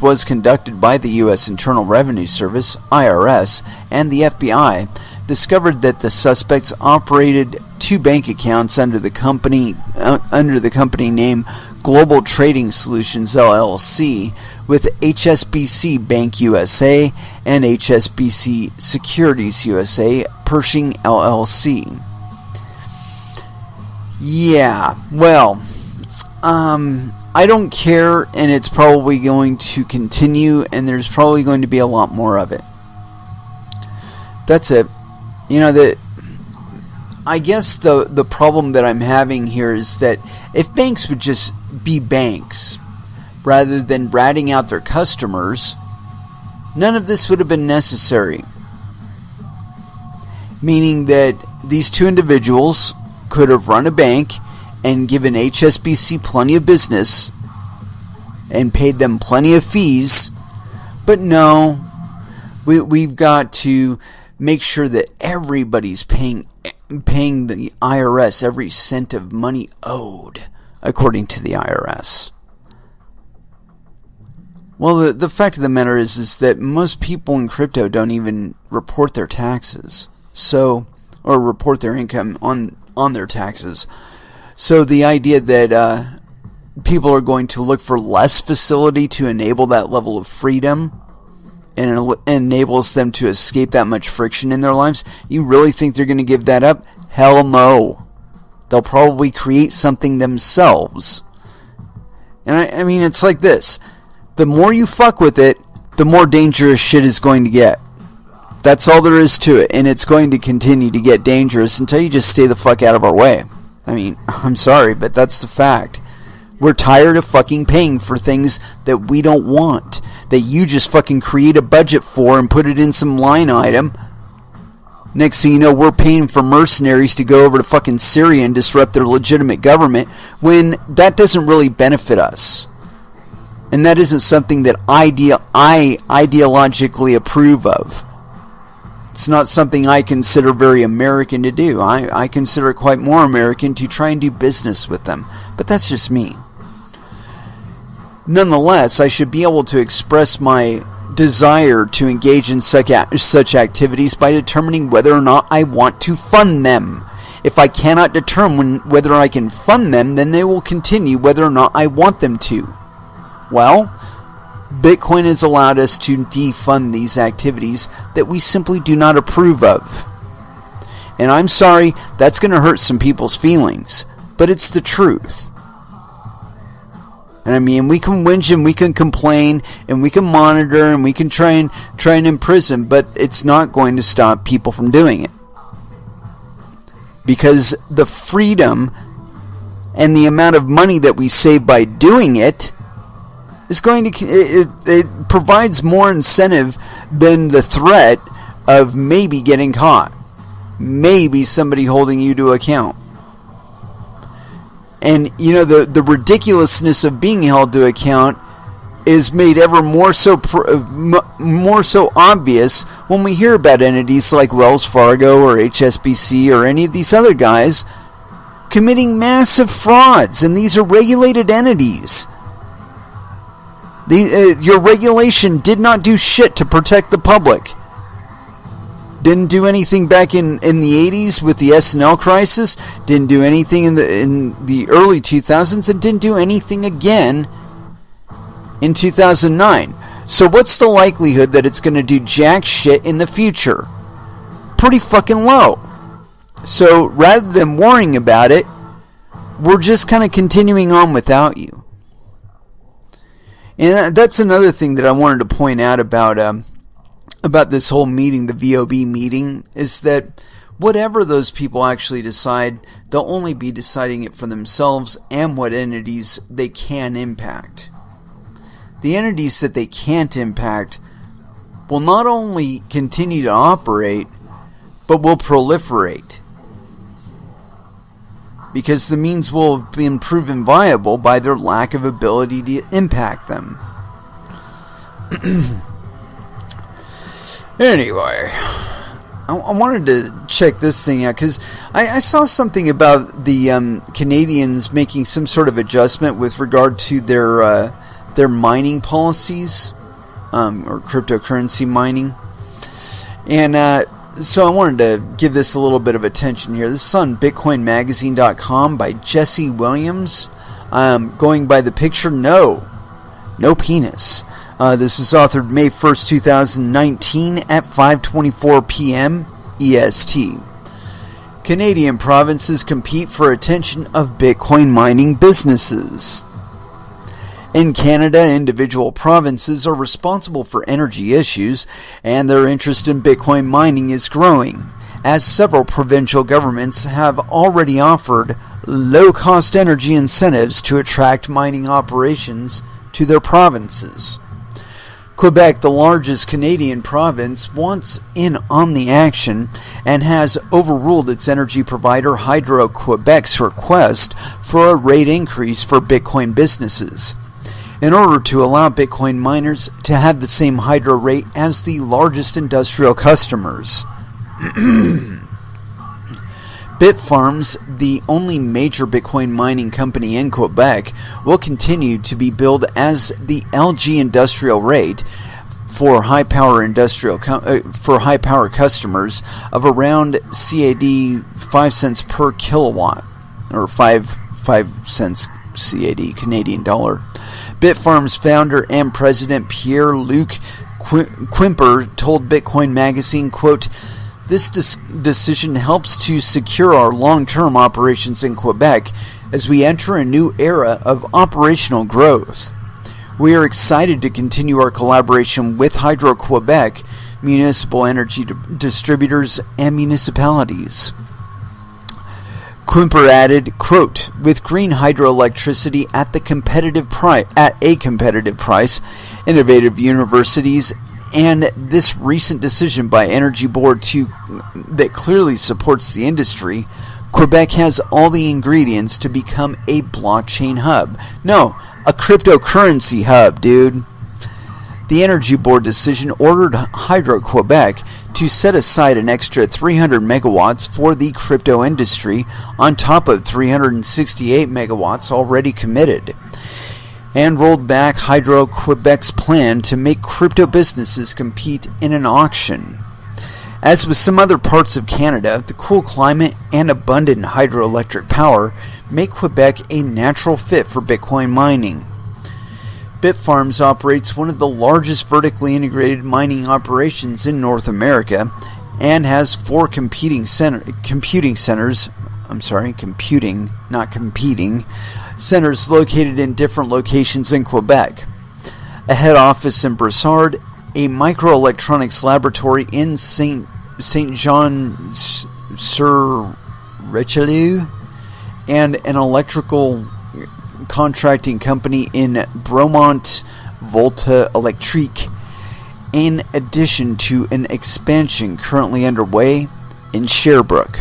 was conducted by the U.S. Internal Revenue Service, IRS, and the FBI, discovered that the suspects operated 2 bank accounts under the company name Global Trading Solutions LLC with HSBC Bank USA and HSBC Securities USA Pershing LLC. Yeah, well, I don't care, and it's probably going to continue, and there's probably going to be a lot more of it. That's it. I guess the problem that I'm having here is that if banks would just be banks, rather than ratting out their customers, none of this would have been necessary. Meaning that these 2 individuals could have run a bank and given HSBC plenty of business and paid them plenty of fees, but no, we've got to make sure that everybody's paying the IRS every cent of money owed, according to the IRS. Well, the fact of the matter is that most people in crypto don't even report their taxes, or report their income on their taxes. So the idea that people are going to look for less facility to enable that level of freedom and enables them to escape that much friction in their lives, you really think they're going to give that up? Hell no. They'll probably create something themselves. And I mean, it's like this. The more you fuck with it, the more dangerous shit is going to get. That's all there is to it. And it's going to continue to get dangerous until you just stay the fuck out of our way. I mean, I'm sorry, but that's the fact. We're tired of fucking paying for things that we don't want, that you just fucking create a budget for and put it in some line item. Next thing you know, we're paying for mercenaries to go over to fucking Syria and disrupt their legitimate government when that doesn't really benefit us. And that isn't something that I ideologically approve of. It's not something I consider very American to do. I consider it quite more American to try and do business with them. But that's just me. Nonetheless, I should be able to express my desire to engage in such activities by determining whether or not I want to fund them. If I cannot determine whether I can fund them, then they will continue whether or not I want them to. Well, Bitcoin has allowed us to defund these activities that we simply do not approve of. And I'm sorry, that's going to hurt some people's feelings, but it's the truth. And I mean, we can whinge and we can complain and we can monitor and we can try and imprison, but it's not going to stop people from doing it. Because the freedom and the amount of money that we save by doing it is going to, it provides more incentive than the threat of maybe getting caught. Maybe somebody holding you to account. And, you know, the ridiculousness of being held to account is made ever more so obvious when we hear about entities like Wells Fargo or HSBC or any of these other guys committing massive frauds. And these are regulated entities. Your regulation did not do shit to protect the public. Didn't do anything back in the 80s with the S&L crisis. Didn't do anything in the early 2000s, and didn't do anything again in 2009. So what's the likelihood that it's going to do jack shit in the future? Pretty fucking low. So rather than worrying about it, we're just kind of continuing on without you. And that's another thing that I wanted to point out about this whole meeting, the VOB meeting, is that whatever those people actually decide, they'll only be deciding it for themselves and what entities they can impact. The entities that they can't impact will not only continue to operate, but will proliferate. Because the means will have been proven viable by their lack of ability to impact them. Anyway, I wanted to check this thing out because I saw something about the Canadians making some sort of adjustment with regard to their mining policies, or cryptocurrency mining. And so I wanted to give this a little bit of attention here. This is on BitcoinMagazine.com by Jesse Williams. Going by the picture, no penis. This is authored May 1st, 2019 at 5:24 p.m. EST. Canadian provinces compete for attention of Bitcoin mining businesses. In Canada, individual provinces are responsible for energy issues, and their interest in Bitcoin mining is growing, as several provincial governments have already offered low-cost energy incentives to attract mining operations to their provinces. Quebec, the largest Canadian province, wants in on the action and has overruled its energy provider Hydro-Quebec's request for a rate increase for Bitcoin businesses, in order to allow Bitcoin miners to have the same hydro rate as the largest industrial customers. Bitfarms, the only major Bitcoin mining company in Quebec, will continue to be billed as the LG industrial rate for high power customers of around CAD 5 cents per kilowatt, or 5 cents CAD, Canadian dollar. Bitfarms founder and president Pierre-Luc Quimper told Bitcoin Magazine, quote, "This decision helps to secure our long-term operations in Quebec as we enter a new era of operational growth. We are excited to continue our collaboration with Hydro-Quebec, municipal energy distributors, and municipalities." Quimper added, quote, "With green hydroelectricity at a competitive price, innovative universities, and this recent decision by Energy Board that clearly supports the industry, Quebec has all the ingredients to become a blockchain hub." No, a cryptocurrency hub, dude. The Energy Board decision ordered Hydro-Quebec to set aside an extra 300 megawatts for the crypto industry on top of 368 megawatts already committed, and rolled back Hydro-Quebec's plan to make crypto businesses compete in an auction. As with some other parts of Canada, the cool climate and abundant hydroelectric power make Quebec a natural fit for Bitcoin mining. Bitfarms operates one of the largest vertically integrated mining operations in North America and has 4 computing centers computing, not competing, centers located in different locations in Quebec. A head office in Brossard, a microelectronics laboratory in Saint Jean-sur Richelieu, and an electrical contracting company in Bromont Volta Electrique, in addition to an expansion currently underway in Sherbrooke.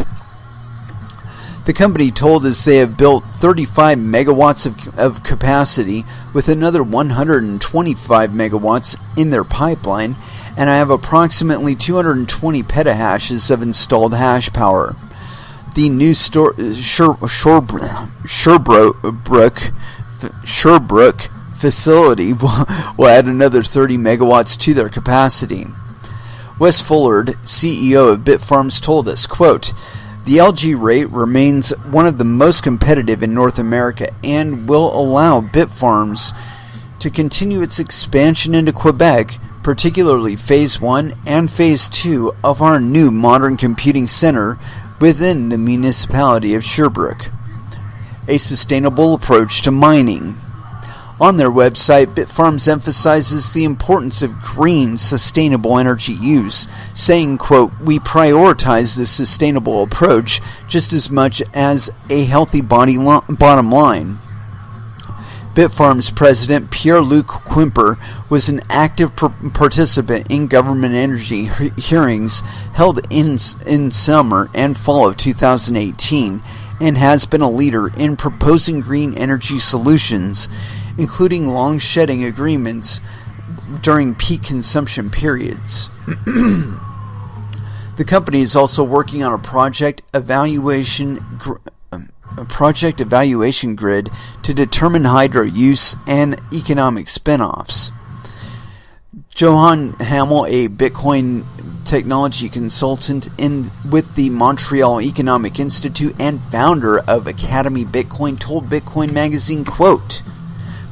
The company told us they have built 35 megawatts of capacity, with another 125 megawatts in their pipeline, and I have approximately 220 petahashes of installed hash power. The new Sherbrooke facility will add another 30 megawatts to their capacity. Wes Fullard, CEO of Bitfarms, told us, quote, "The LG rate remains one of the most competitive in North America and will allow Bitfarms to continue its expansion into Quebec, particularly Phase 1 and Phase 2 of our new modern computing center within the municipality of Sherbrooke. A sustainable approach to mining." On their website, Bitfarms emphasizes the importance of green, sustainable energy use, saying, quote, "We prioritize this sustainable approach just as much as a healthy bottom line." Bitfarms President Pierre-Luc Quimper was an active participant in government energy hearings held in summer and fall of 2018, and has been a leader in proposing green energy solutions, including long shedding agreements during peak consumption periods. The company is also working on a project evaluation grid to determine hydro use and economic spin-offs. Johan Hamel, a Bitcoin technology consultant with the Montreal Economic Institute and founder of Academy Bitcoin, told Bitcoin Magazine, quote,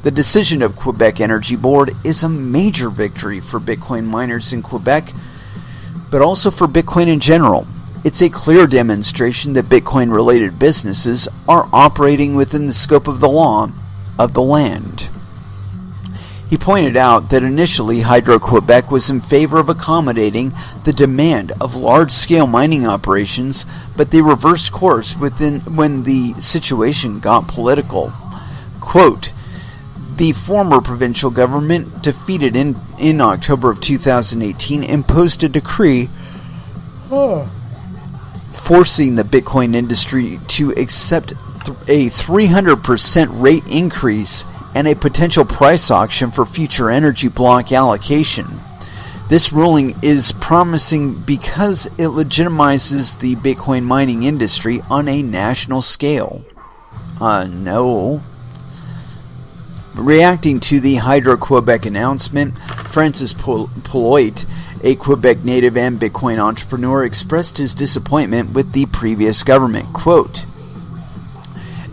"The decision of Quebec Energy Board is a major victory for Bitcoin miners in Quebec, but also for Bitcoin in general. It's a clear demonstration that Bitcoin-related businesses are operating within the scope of the law of the land." He pointed out that initially Hydro-Quebec was in favor of accommodating the demand of large-scale mining operations, but they reversed course when the situation got political. Quote, "The former provincial government, defeated in October of 2018, imposed a decree forcing the Bitcoin industry to accept a 300% rate increase and a potential price auction for future energy block allocation. This ruling is promising because it legitimizes the Bitcoin mining industry on a national scale." No. Reacting to the Hydro-Quebec announcement, Francis Koolaid, a Quebec native and Bitcoin entrepreneur, expressed his disappointment with the previous government. Quote,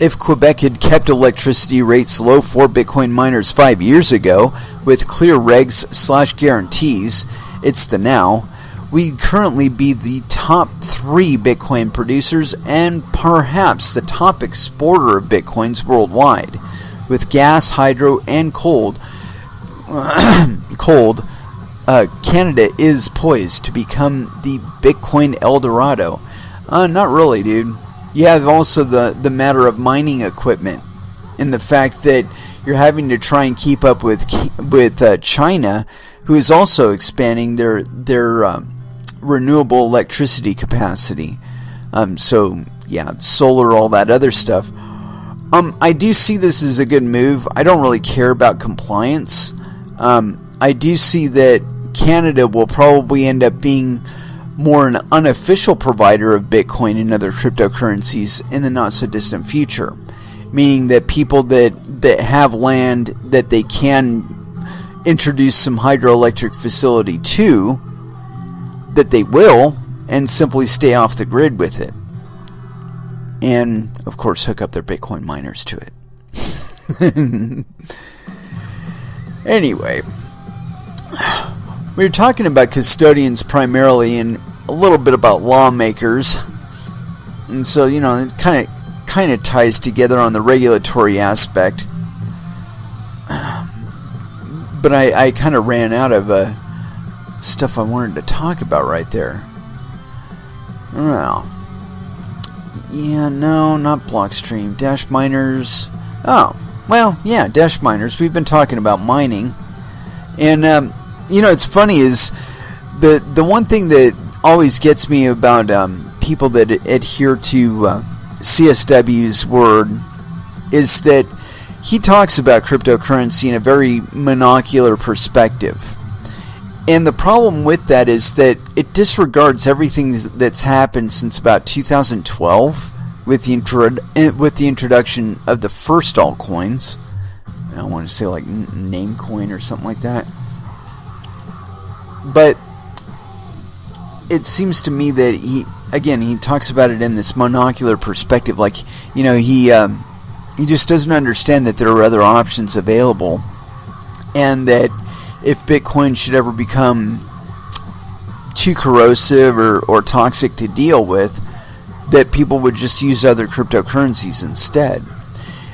"If Quebec had kept electricity rates low for Bitcoin miners 5 years ago, with clear regs/guarantees, it's the now, we'd currently be the top 3 Bitcoin producers and perhaps the top exporter of Bitcoins worldwide. With gas, hydro, and cold, Canada is poised to become the Bitcoin El Dorado." Not really, dude. You have also the matter of mining equipment, and the fact that you're having to try and keep up with China, who is also expanding their renewable electricity capacity. So yeah, solar, all that other stuff. I do see this as a good move. I don't really care about compliance. I do see that Canada will probably end up being more an unofficial provider of Bitcoin and other cryptocurrencies in the not so distant future, meaning that people that have land that they can introduce some hydroelectric facility to, that they will, and simply stay off the grid with it. And, of course, hook up their Bitcoin miners to it. Anyway, we were talking about custodians primarily and a little bit about lawmakers. And so, it kind of ties together on the regulatory aspect. But I kind of ran out of stuff I wanted to talk about right there. Oh. Yeah, no, not Blockstream. Dash miners. Oh, well, yeah, dash miners. We've been talking about mining. And, it's funny is the one thing that always gets me about people that adhere to CSW's word is that he talks about cryptocurrency in a very monocular perspective. And the problem with that is that it disregards everything that's happened since about 2012 with the introduction of the first altcoins. I want to say like Namecoin or something like that. But it seems to me that he talks about it in this monocular perspective. Like, he just doesn't understand that there are other options available, and that if Bitcoin should ever become too corrosive or toxic to deal with, that people would just use other cryptocurrencies instead.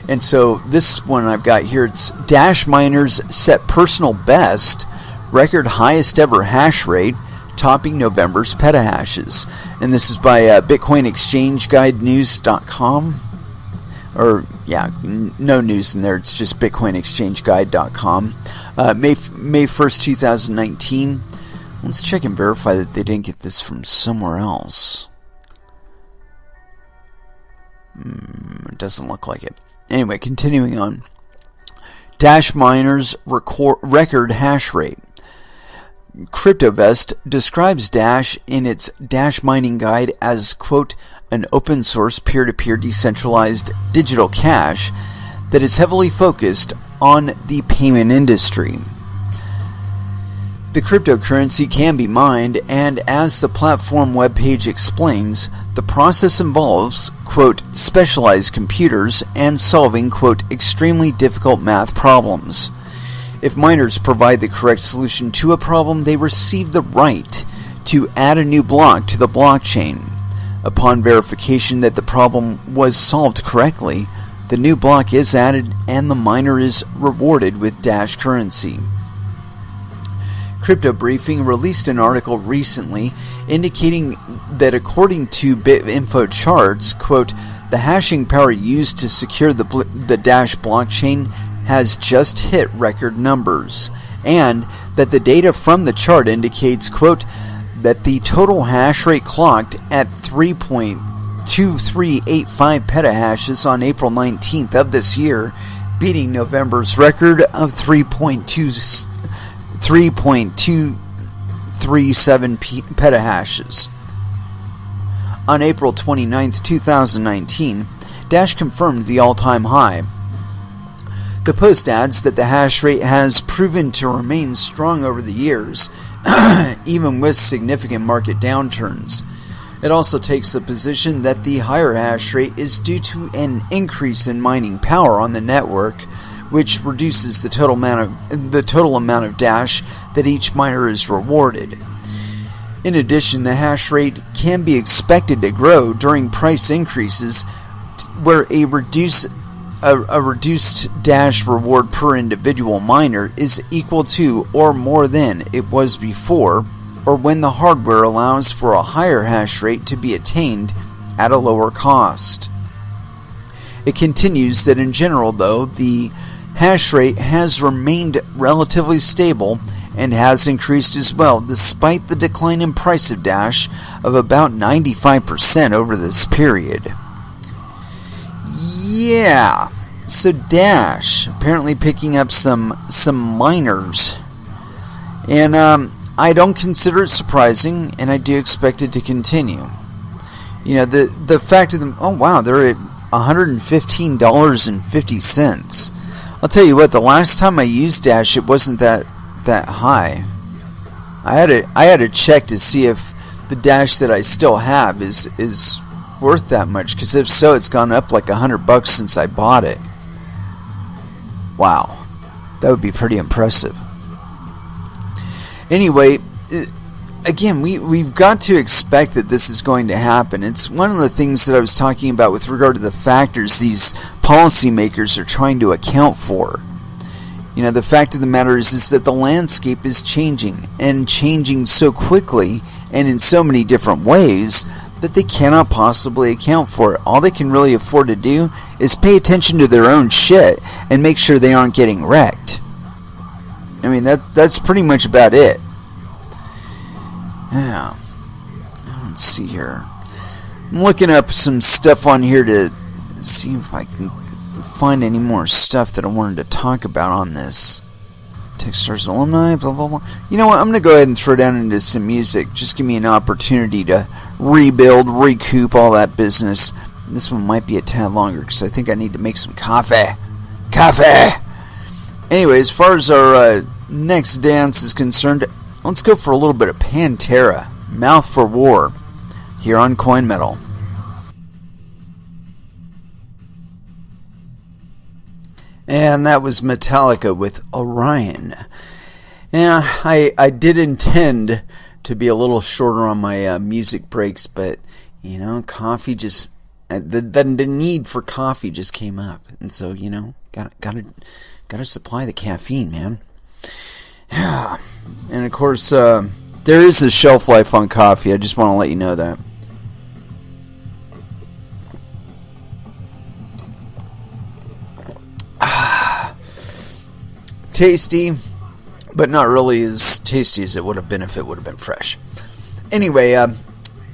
And so this one I've got here, it's Dash miners set personal best, record highest ever hash rate, topping November's petahashes. And this is by BitcoinExchangeGuideNews.com. Or, yeah, no news in there. It's just BitcoinExchangeGuide.com. May 1st, 2019. Let's check and verify that they didn't get this from somewhere else. It doesn't look like it. Anyway, continuing on. Dash miners record hash rate. CryptoVest describes Dash in its Dash Mining Guide as, quote, an open-source peer-to-peer decentralized digital cash that is heavily focused on the payment industry. The cryptocurrency can be mined, and as the platform webpage explains, the process involves, quote, specialized computers and solving, quote, extremely difficult math problems. If miners provide the correct solution to a problem, they receive the right to add a new block to the blockchain. Upon verification that the problem was solved correctly, the new block is added and the miner is rewarded with Dash currency. Crypto Briefing released an article recently indicating that according to BitInfo charts, quote, the hashing power used to secure the Dash blockchain has just hit record numbers, and that the data from the chart indicates, quote, that the total hash rate clocked at 3.2385 petahashes on April 19th of this year, beating November's record of 3.237 petahashes. On April 29th, 2019, Dash confirmed the all-time high. The post adds that the hash rate has proven to remain strong over the years, even with significant market downturns. It also takes the position that the higher hash rate is due to an increase in mining power on the network, which reduces the total amount of Dash that each miner is rewarded. In addition, the hash rate can be expected to grow during price increases, where a reduced Dash reward per individual miner is equal to or more than it was before, or when the hardware allows for a higher hash rate to be attained at a lower cost. It continues that in general, though, the hash rate has remained relatively stable and has increased as well, despite the decline in price of Dash of about 95% over this period. Yeah, so Dash apparently picking up some miners, and I don't consider it surprising, and I do expect it to continue. You know, the fact of them, oh wow, they're at $115.50. I'll tell you what, the last time I used Dash, it wasn't that high. I had to check to see if the Dash that I still have is worth that much, because if so, it's gone up like $100 since I bought it. Wow, that would be pretty impressive. Anyway, again, we've got to expect that this is going to happen. It's one of the things that I was talking about with regard to the factors these policymakers are trying to account for. You know, the fact of the matter is that the landscape is changing, and changing so quickly and in so many different ways that they cannot possibly account for it. All they can really afford to do is pay attention to their own shit and make sure they aren't getting wrecked. I mean, that's pretty much about it. Yeah. Let's see here. I'm looking up some stuff on here to see if I can find any more stuff that I wanted to talk about on this. Techstars alumni, blah, blah, blah. You know what? I'm going to go ahead and throw down into some music. Just give me an opportunity to rebuild, recoup, all that business. This one might be a tad longer because I think I need to make some coffee. Coffee! Anyway, as far as our next dance is concerned, let's go for a little bit of Pantera, Mouth for War, here on Coin Metal. And that was Metallica with Orion. Yeah, I did intend to be a little shorter on my music breaks, but, you know, coffee just... The need for coffee just came up. And so, you know, gotta supply the caffeine, man. Yeah. And, of course, there is a shelf life on coffee. I just want to let you know that. Tasty, but not really as tasty as it would have been if it would have been fresh. Anyway, I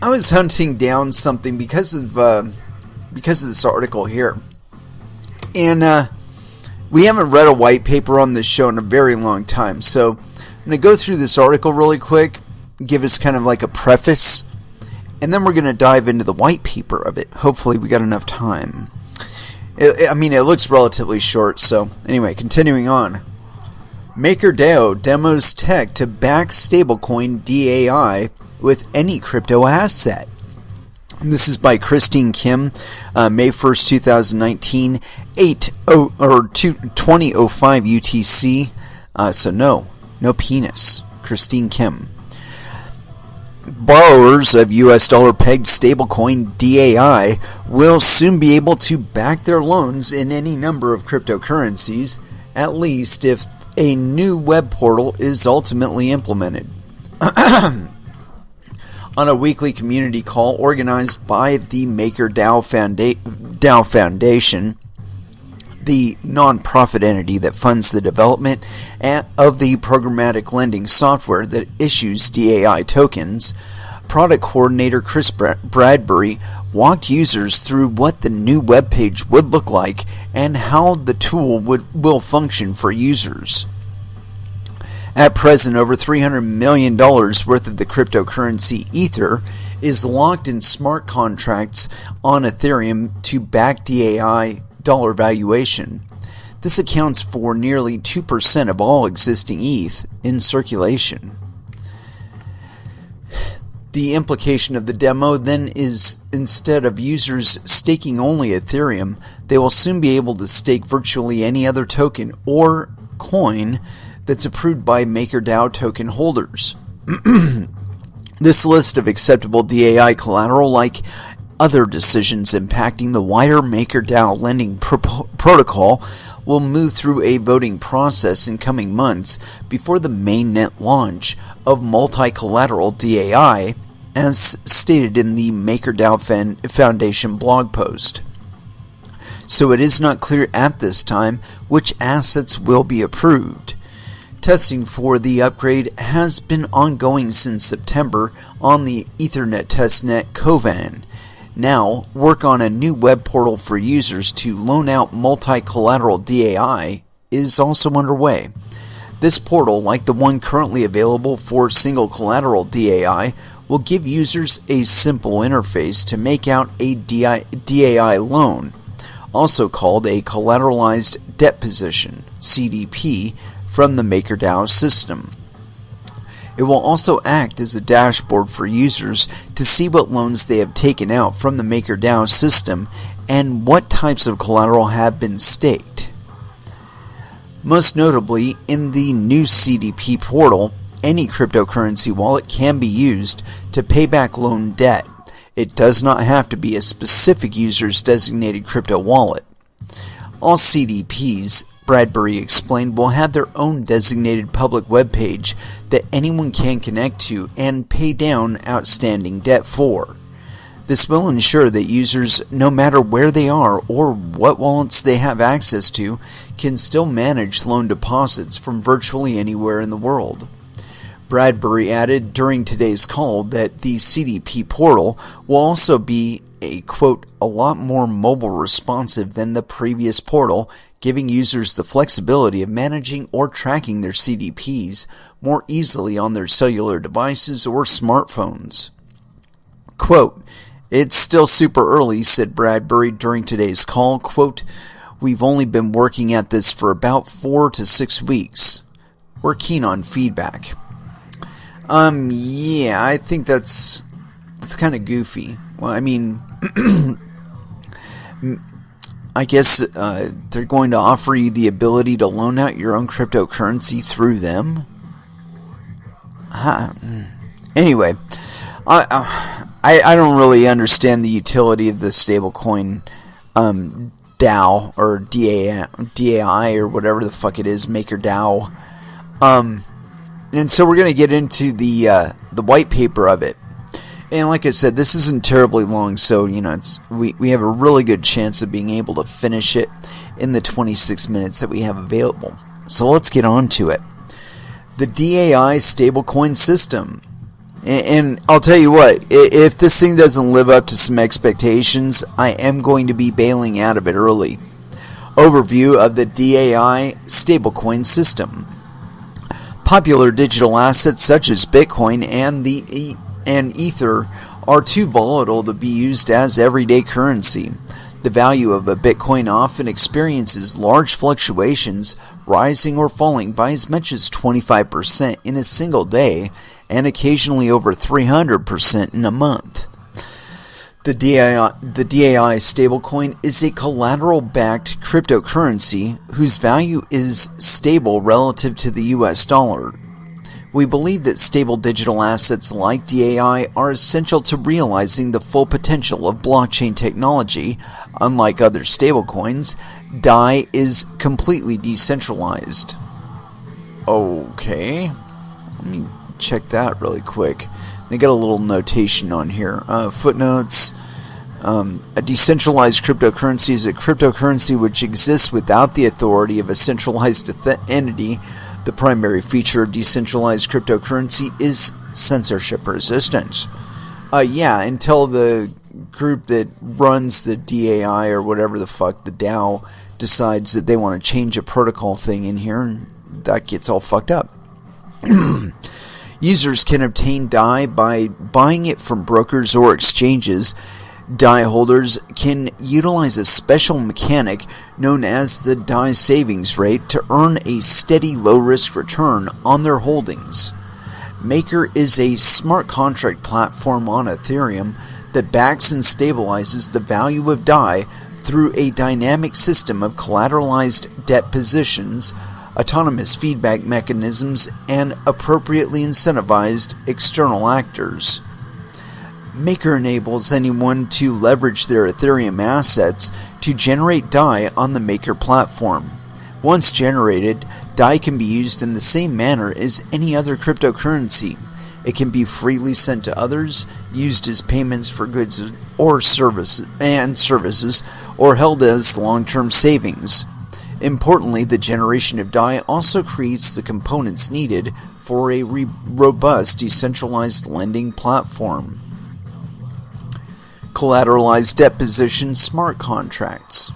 was hunting down something because of this article here, and we haven't read a white paper on this show in a very long time. So I'm going to go through this article really quick, give us kind of like a preface, and then we're going to dive into the white paper of it. Hopefully, we got enough time. It looks relatively short. So anyway, continuing on. MakerDAO demos tech to back stablecoin DAI with any crypto asset. And this is by Christine Kim, May 1st, 2019, 2005 UTC. So no penis. Christine Kim. Borrowers of US dollar pegged stablecoin DAI will soon be able to back their loans in any number of cryptocurrencies, at least if a new web portal is ultimately implemented. On a weekly community call organized by the MakerDAO Foundation, the non-profit entity that funds the development of the programmatic lending software that issues DAI tokens, product coordinator Chris Bradbury walked users through what the new webpage would look like and how the tool will function for users. At present, over $300 million worth of the cryptocurrency Ether is locked in smart contracts on Ethereum to back DAI dollar valuation. This accounts for nearly 2% of all existing ETH in circulation. The implication of the demo then is, instead of users staking only Ethereum, they will soon be able to stake virtually any other token or coin that's approved by MakerDAO token holders. This list of acceptable DAI collateral, like other decisions impacting the wider MakerDAO lending protocol, will move through a voting process in coming months before the mainnet launch of multi-collateral DAI, as stated in the MakerDAO Foundation blog post. So it is not clear at this time which assets will be approved. Testing for the upgrade has been ongoing since September on the Ethernet testnet Kovan. Now, work on a new web portal for users to loan out multi-collateral DAI is also underway. This portal, like the one currently available for single collateral DAI, will give users a simple interface to make out a DAI loan, also called a collateralized debt position, CDP, from the MakerDAO system. It will also act as a dashboard for users to see what loans they have taken out from the MakerDAO system and what types of collateral have been staked. Most notably, in the new CDP portal, any cryptocurrency wallet can be used to pay back loan debt. It does not have to be a specific user's designated crypto wallet. All CDPs, Bradbury explained, will have their own designated public webpage that anyone can connect to and pay down outstanding debt for. This will ensure that users, no matter where they are or what wallets they have access to, can still manage loan deposits from virtually anywhere in the world. Bradbury added during today's call that the CDP portal will also be a, quote, a lot more mobile responsive than the previous portal, giving users the flexibility of managing or tracking their CDPs more easily on their cellular devices or smartphones. Quote, "It's still super early," said Bradbury during today's call. Quote, "We've only been working at this for about 4 to 6 weeks. We're keen on feedback." Yeah, I think that's kind of goofy. Well, I mean, I guess they're going to offer you the ability to loan out your own cryptocurrency through them. Anyway, I don't really understand the utility of the stablecoin DAO or DAI or whatever the fuck it is, MakerDAO. And so we're going to get into the white paper of it. And like I said, this isn't terribly long, so we have a really good chance of being able to finish it in the 26 minutes that we have available. So let's get on to it. The DAI stablecoin system. And I'll tell you what, if this thing doesn't live up to some expectations, I am going to be bailing out of it early. Overview of the DAI stablecoin system. Popular digital assets such as Bitcoin and Ether are too volatile to be used as everyday currency. The value of a Bitcoin often experiences large fluctuations, rising or falling by as much as 25% in a single day, and occasionally over 300% in a month. The DAI stablecoin is a collateral-backed cryptocurrency whose value is stable relative to the US dollar. We believe that stable digital assets like DAI are essential to realizing the full potential of blockchain technology. Unlike other stablecoins, DAI is completely decentralized. Okay, let me check that really quick. They got a little notation on here. Footnotes. A decentralized cryptocurrency is a cryptocurrency which exists without the authority of a centralized entity. The primary feature of decentralized cryptocurrency is censorship resistance. Until the group that runs the DAI or whatever the fuck, the DAO, decides that they want to change a protocol thing in here, and that gets all fucked up. Users can obtain DAI by buying it from brokers or exchanges. DAI holders can utilize a special mechanic known as the DAI savings rate to earn a steady low-risk return on their holdings. Maker is a smart contract platform on Ethereum that backs and stabilizes the value of DAI through a dynamic system of collateralized debt positions, autonomous feedback mechanisms, and appropriately incentivized external actors. Maker enables anyone to leverage their Ethereum assets to generate DAI on the Maker platform. Once generated, DAI can be used in the same manner as any other cryptocurrency. It can be freely sent to others, used as payments for goods or services, or held as long-term savings. Importantly, the generation of DAI also creates the components needed for a robust decentralized lending platform. Collateralized debt position smart contracts.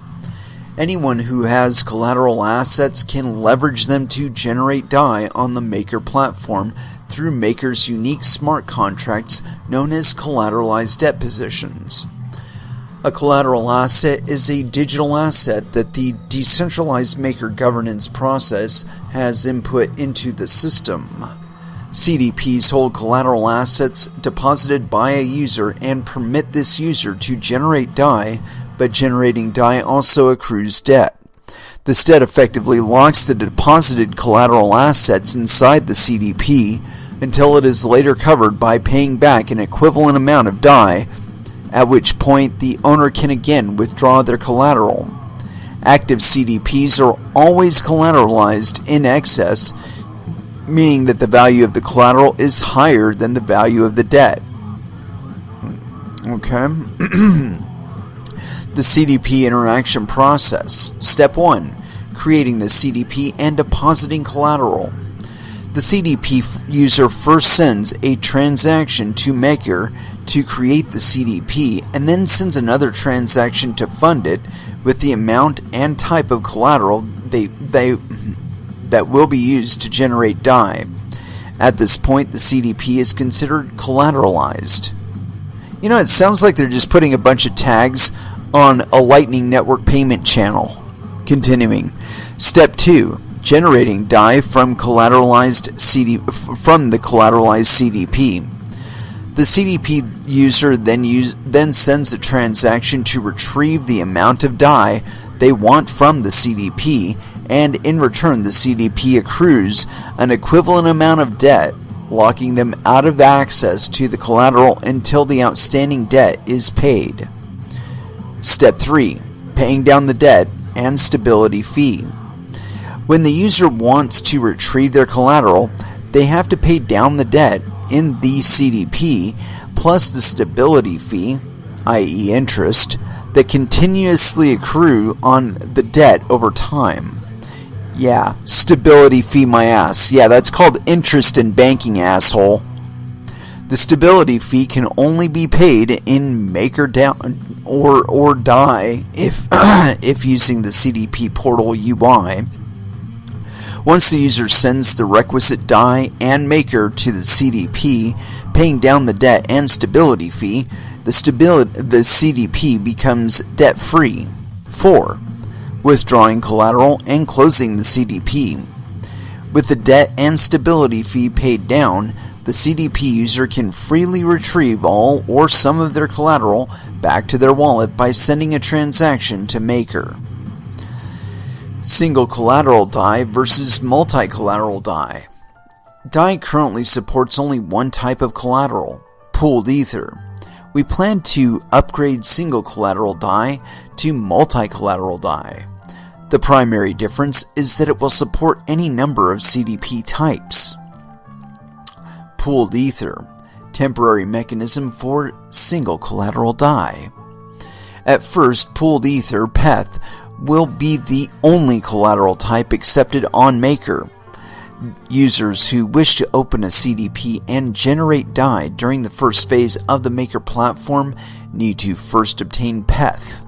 Anyone who has collateral assets can leverage them to generate DAI on the Maker platform through Maker's unique smart contracts known as collateralized debt positions. A collateral asset is a digital asset that the decentralized Maker governance process has input into the system. CDPs hold collateral assets deposited by a user and permit this user to generate DAI, but generating DAI also accrues debt. This debt effectively locks the deposited collateral assets inside the CDP until it is later covered by paying back an equivalent amount of DAI, at which point the owner can again withdraw their collateral. Active CDPs are always collateralized in excess, meaning that the value of the collateral is higher than the value of the debt. Okay. The CDP interaction process. Step 1. Creating the CDP and depositing collateral. The CDP user first sends a transaction to Maker to create the CDP and then sends another transaction to fund it with the amount and type of collateral that will be used to generate DAI. At this point, the CDP is considered collateralized. You know, it sounds like they're just putting a bunch of tags on a Lightning Network payment channel. Continuing. Step 2. Generating DAI from the collateralized CDP. The CDP user then sends a transaction to retrieve the amount of DAI they want from the CDP, and in return the CDP accrues an equivalent amount of debt, locking them out of access to the collateral until the outstanding debt is paid. Step 3. Paying down the debt and stability fee. When the user wants to retrieve their collateral, they have to pay down the debt in the CDP plus the stability fee, i.e. interest, that continuously accrue on the debt over time. Yeah, stability fee my ass. Yeah, that's called interest in banking, asshole. The stability fee can only be paid in Maker down or DAI if using the CDP portal UI. Once the user sends the requisite DAI and Maker to the CDP, paying down the debt and stability fee, the CDP becomes debt-free. 4. Withdrawing collateral and closing the CDP. With the debt and stability fee paid down, the CDP user can freely retrieve all or some of their collateral back to their wallet by sending a transaction to Maker. Single collateral DAI versus multi-collateral DAI. DAI currently supports only one type of collateral, pooled ether. We plan to upgrade single collateral DAI to multi-collateral DAI. The primary difference is that it will support any number of CDP types. Pooled ether, temporary mechanism for single collateral DAI. At first, pooled ether, PETH, will be the only collateral type accepted on Maker. Users who wish to open a CDP and generate DAI during the first phase of the Maker platform need to first obtain PETH.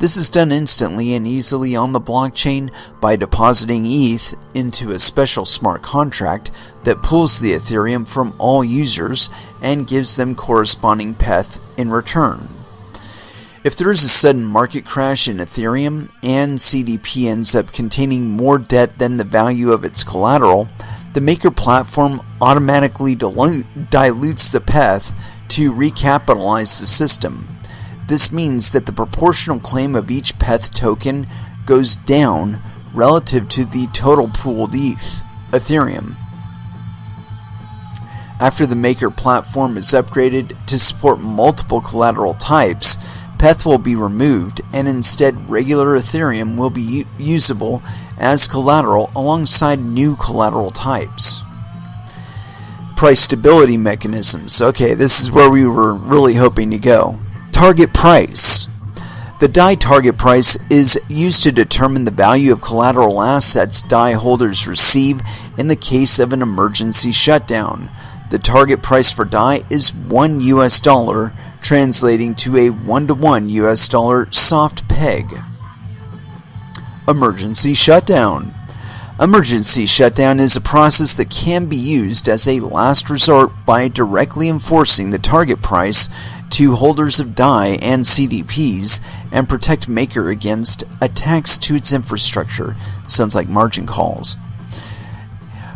This is done instantly and easily on the blockchain by depositing ETH into a special smart contract that pulls the Ethereum from all users and gives them corresponding PETH in return. If there is a sudden market crash in Ethereum and CDP ends up containing more debt than the value of its collateral, the Maker platform automatically dilutes the PETH to recapitalize the system. This means that the proportional claim of each PETH token goes down relative to the total pooled Ethereum. After the Maker platform is upgraded to support multiple collateral types, PETH will be removed, and instead regular Ethereum will be usable as collateral alongside new collateral types. Price stability mechanisms. Okay, this is where we were really hoping to go. Target price. The DAI target price is used to determine the value of collateral assets DAI holders receive in the case of an emergency shutdown. The target price for DAI is $1, translating to a 1-to-1 US dollar soft peg. Emergency shutdown. Emergency shutdown is a process that can be used as a last resort by directly enforcing the target price to holders of DAI and CDPs and protect Maker against attacks to its infrastructure. Sounds like margin calls.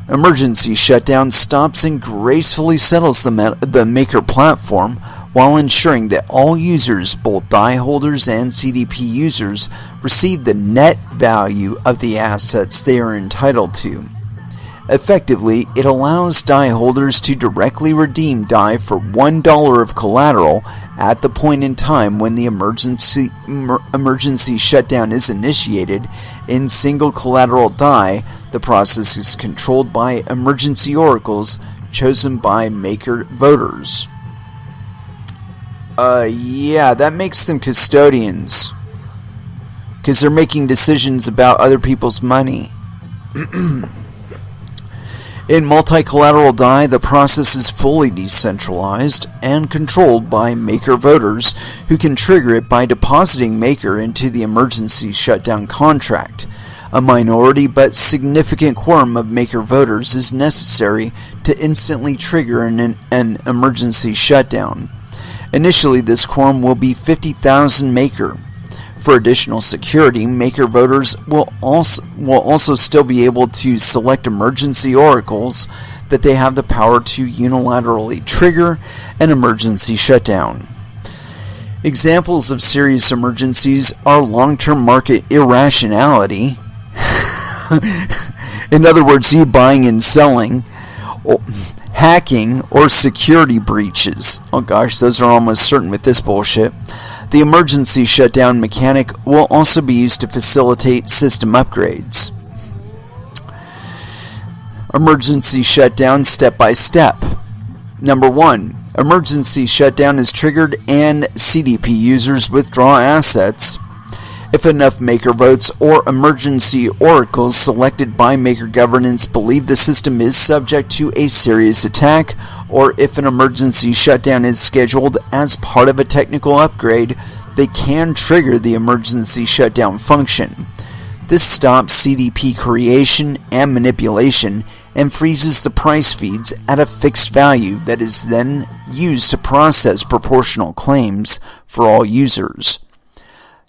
Emergency shutdown stops and gracefully settles the Maker platform, while ensuring that all users, both die holders and CDP users, receive the net value of the assets they are entitled to. Effectively, it allows die holders to directly redeem die for $1 of collateral at the point in time when the emergency shutdown is initiated. In single collateral die, the process is controlled by emergency oracles chosen by maker voters. Yeah, that makes them custodians, because they're making decisions about other people's money. In multi-collateral die, the process is fully decentralized and controlled by maker voters who can trigger it by depositing maker into the emergency shutdown contract. A minority but significant quorum of maker voters is necessary to instantly trigger an emergency shutdown. Initially, this quorum will be 50,000 maker. For additional security, maker voters will also still be able to select emergency oracles that they have the power to unilaterally trigger an emergency shutdown. Examples of serious emergencies are long-term market irrationality, in other words, you buying and selling, hacking, or security breaches. Oh gosh, those are almost certain with this bullshit. The emergency shutdown mechanic will also be used to facilitate system upgrades. Emergency shutdown step by step. Number 1. Emergency shutdown is triggered and CDP users withdraw assets. If enough maker votes or emergency oracles selected by maker governance believe the system is subject to a serious attack, or if an emergency shutdown is scheduled as part of a technical upgrade, they can trigger the emergency shutdown function. This stops CDP creation and manipulation and freezes the price feeds at a fixed value that is then used to process proportional claims for all users.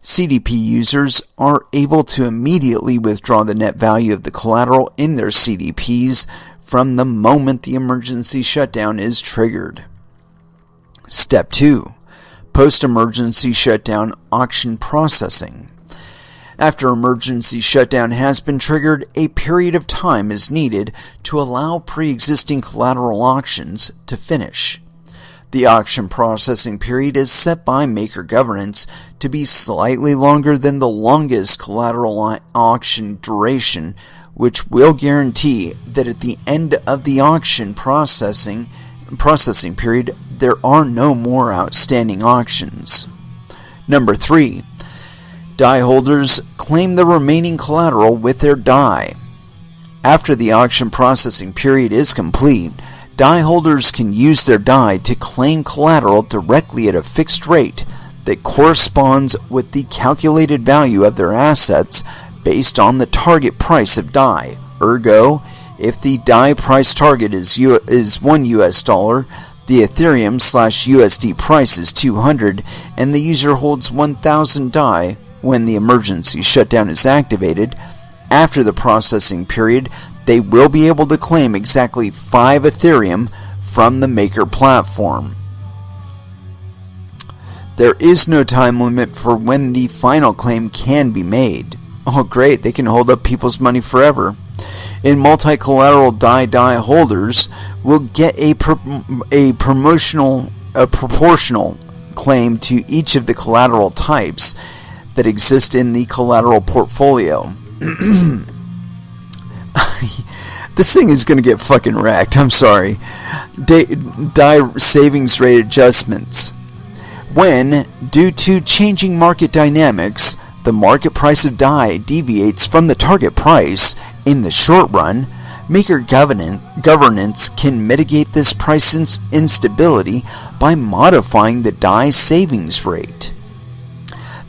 CDP users are able to immediately withdraw the net value of the collateral in their CDPs from the moment the emergency shutdown is triggered. Step 2. Post-emergency shutdown auction processing. After emergency shutdown has been triggered, a period of time is needed to allow pre-existing collateral auctions to finish. The auction processing period is set by maker governance to be slightly longer than the longest collateral auction duration, which will guarantee that at the end of the auction processing period, there are no more outstanding auctions. Number 3. Die holders claim the remaining collateral with their die. After the auction processing period is complete, die holders can use their die to claim collateral directly at a fixed rate that corresponds with the calculated value of their assets based on the target price of die. Ergo, if the die price target is $1 US, the Ethereum/USD price is 200, and the user holds 1,000 die when the emergency shutdown is activated. After the processing period, they will be able to claim exactly 5 Ethereum from the maker platform. There is no time limit for when the final claim can be made. Oh great, they can hold up people's money forever. In multi-collateral die holders will get a proportional claim to each of the collateral types that exist in the collateral portfolio. This thing is going to get fucking wrecked. I'm sorry. Die savings rate adjustments. When, due to changing market dynamics, the market price of die deviates from the target price in the short run, maker governance can mitigate this price instability by modifying the die savings rate.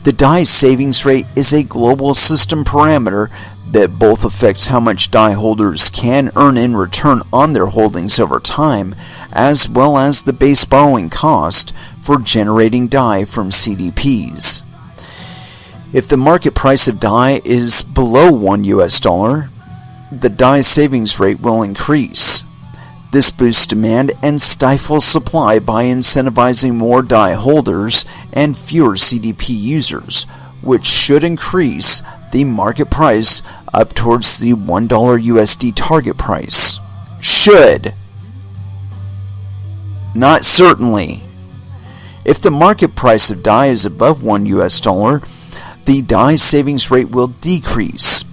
The die savings rate is a global system parameter that both affects how much die holders can earn in return on their holdings over time, as well as the base borrowing cost for generating die from CDPs. If the market price of die is below $1 US, the die savings rate will increase. This boosts demand and stifles supply by incentivizing more die holders and fewer CDP users, which should increase the market price up towards the $1 USD target price. Should. Not certainly. If the market price of die is above $1 US, the die savings rate will decrease.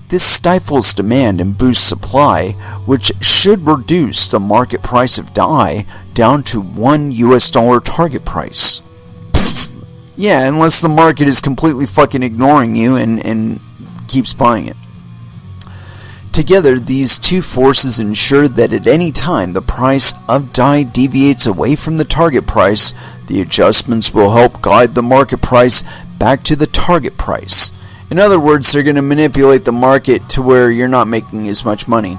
This stifles demand and boosts supply, which should reduce the market price of die down to $1 US target price. Pfft. Yeah, unless the market is completely fucking ignoring you and keeps buying it. Together, these two forces ensure that at any time the price of die deviates away from the target price, the adjustments will help guide the market price back to the target price. In other words, they're going to manipulate the market to where you're not making as much money.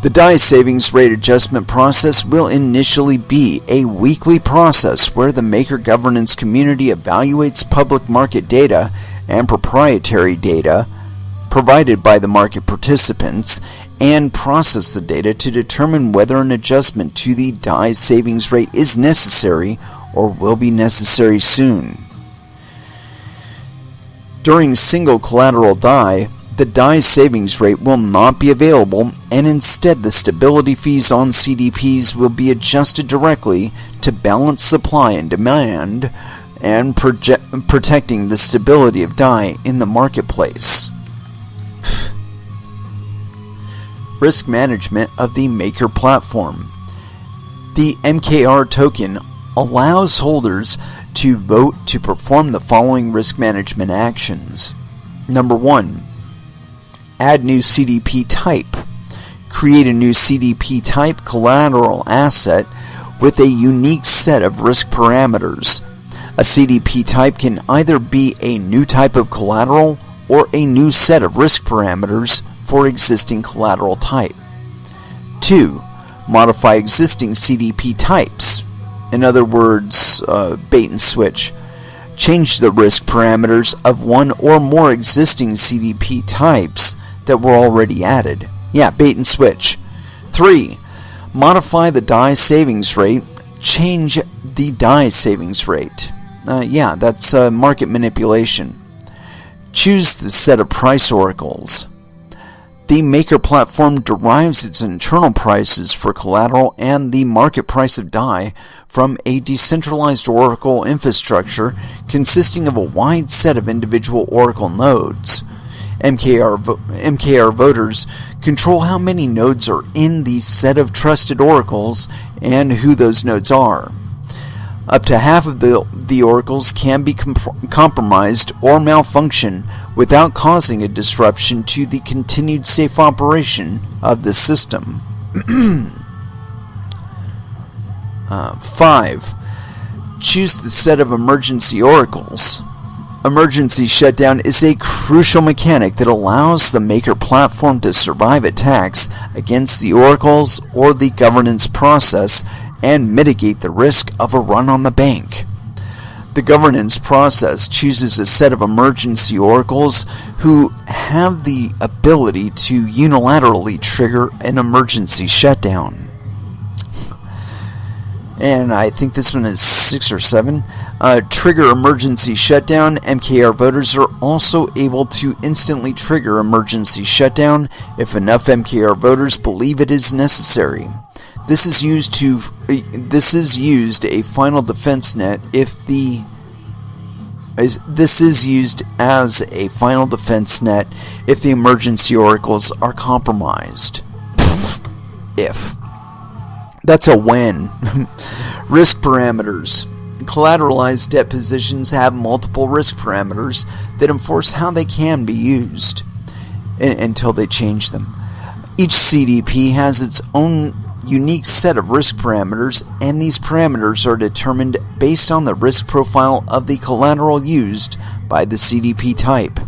The die savings rate adjustment process will initially be a weekly process where the maker governance community evaluates public market data and proprietary data provided by the market participants and process the data to determine whether an adjustment to the die savings rate is necessary or will be necessary soon. During single collateral die, the die savings rate will not be available, and instead the stability fees on CDPs will be adjusted directly to balance supply and demand and protecting the stability of die in the marketplace. Risk management of the maker platform. The MKR token allows holders to vote to perform the following risk management actions. Number 1. Add new CDP type. Create a new CDP type collateral asset with a unique set of risk parameters. A CDP type can either be a new type of collateral or a new set of risk parameters for existing collateral type. 2. Modify existing CDP types. In other words, bait and switch. Change the risk parameters of one or more existing CDP types that were already added. Yeah, bait and switch. 3. Modify the die savings rate. Change the die savings rate. Yeah, that's market manipulation. Choose the set of price oracles. The maker platform derives its internal prices for collateral and the market price of die from a decentralized oracle infrastructure consisting of a wide set of individual oracle nodes. MKR voters control how many nodes are in the set of trusted oracles and who those nodes are. Up to half of the oracles can be compromised or malfunction without causing a disruption to the continued safe operation of the system. 5. Choose the set of emergency oracles. Emergency shutdown is a crucial mechanic that allows the maker platform to survive attacks against the oracles or the governance process and mitigate the risk of a run on the bank. The governance process chooses a set of emergency oracles who have the ability to unilaterally trigger an emergency shutdown. And I think this one is 6 or 7. Trigger emergency shutdown. MKR voters are also able to instantly trigger emergency shutdown if enough MKR voters believe it is necessary. This is used a final defense net if the emergency oracles are compromised. If. That's a when. Risk parameters. Collateralized debt positions have multiple risk parameters that enforce how they can be used until they change them. Each CDP has its own unique set of risk parameters, and these parameters are determined based on the risk profile of the collateral used by the CDP type.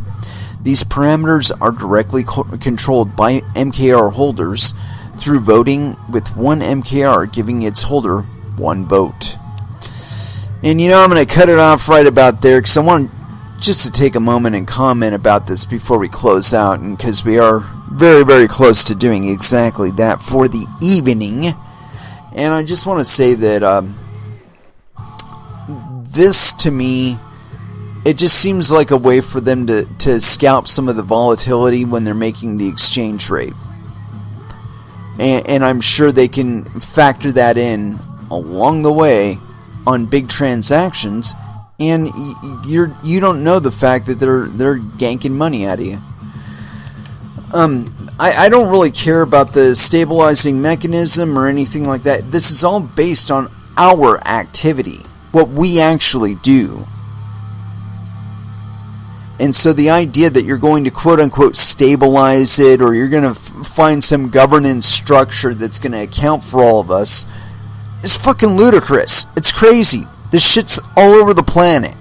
These parameters are directly controlled by MKR holders through voting, with one MKR giving its holder one vote. And I'm going to cut it off right about there because I want just to take a moment and comment about this before we close out, and because we are very, very close to doing exactly that for the evening. And I just want to say that this, to me, it just seems like a way for them to scalp some of the volatility when they're making the exchange rate. And I'm sure they can factor that in along the way on big transactions, and you don't know the fact that they're ganking money out of you. I don't really care about the stabilizing mechanism or anything like that. This is all based on our activity, what we actually do. And so the idea that you're going to quote-unquote stabilize it, or you're going to find some governance structure that's going to account for all of us, is fucking ludicrous. It's crazy. This shit's all over the planet.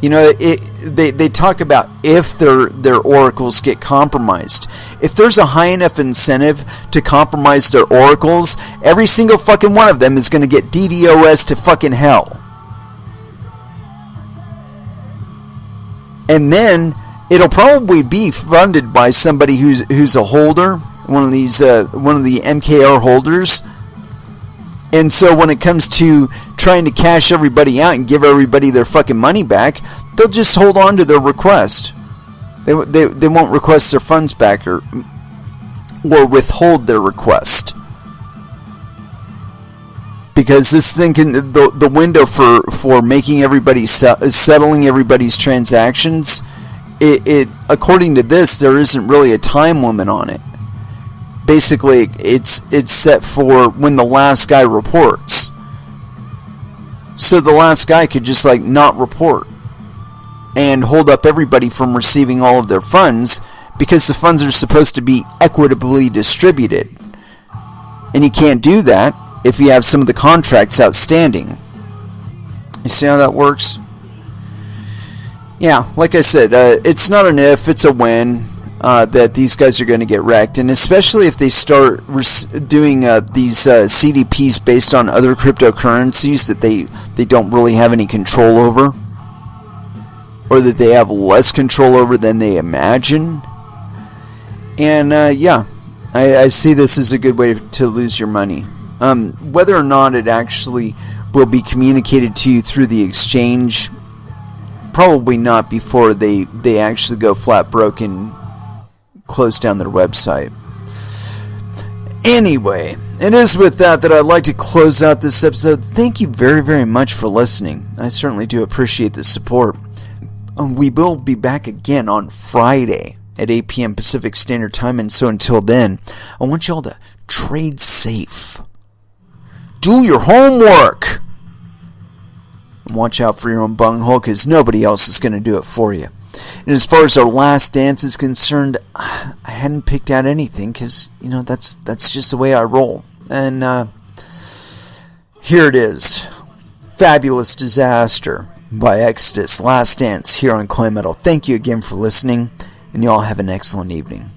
You know, they talk about if their oracles get compromised. If there's a high enough incentive to compromise their oracles, every single fucking one of them is going to get DDoS to fucking hell. And then it'll probably be funded by somebody who's a holder, one of the MKR holders. And so when it comes to trying to cash everybody out and give everybody their fucking money back, they'll just hold on to their request. They won't request their funds back or withhold their request. Because this thing can, the window for making everybody settling everybody's transactions, it according to this, there isn't really a time limit on it. Basically, it's set for when the last guy reports. So the last guy could just like not report and hold up everybody from receiving all of their funds, because the funds are supposed to be equitably distributed. And you can't do that if you have some of the contracts outstanding. You see how that works? Yeah, like I said, it's not an if, it's a when that these guys are going to get wrecked. And especially if they start doing these CDPs based on other cryptocurrencies that they don't really have any control over, or that they have less control over than they imagine. And yeah, I see this as a good way to lose your money. Whether or not it actually will be communicated to you through the exchange, probably not before they actually go flat broke and close down their website. Anyway, it is with that I'd like to close out this episode. Thank you very, very much for listening. I certainly do appreciate the support. We will be back again on Friday at 8 p.m. Pacific Standard Time, and so until then, I want y'all to trade safe. Do your homework. And watch out for your own bunghole, because nobody else is going to do it for you. And as far as our last dance is concerned, I hadn't picked out anything, because, you know, that's just the way I roll. And here it is. Fabulous Disaster by Exodus. Last dance here on Coin Metal. Thank you again for listening, and you all have an excellent evening.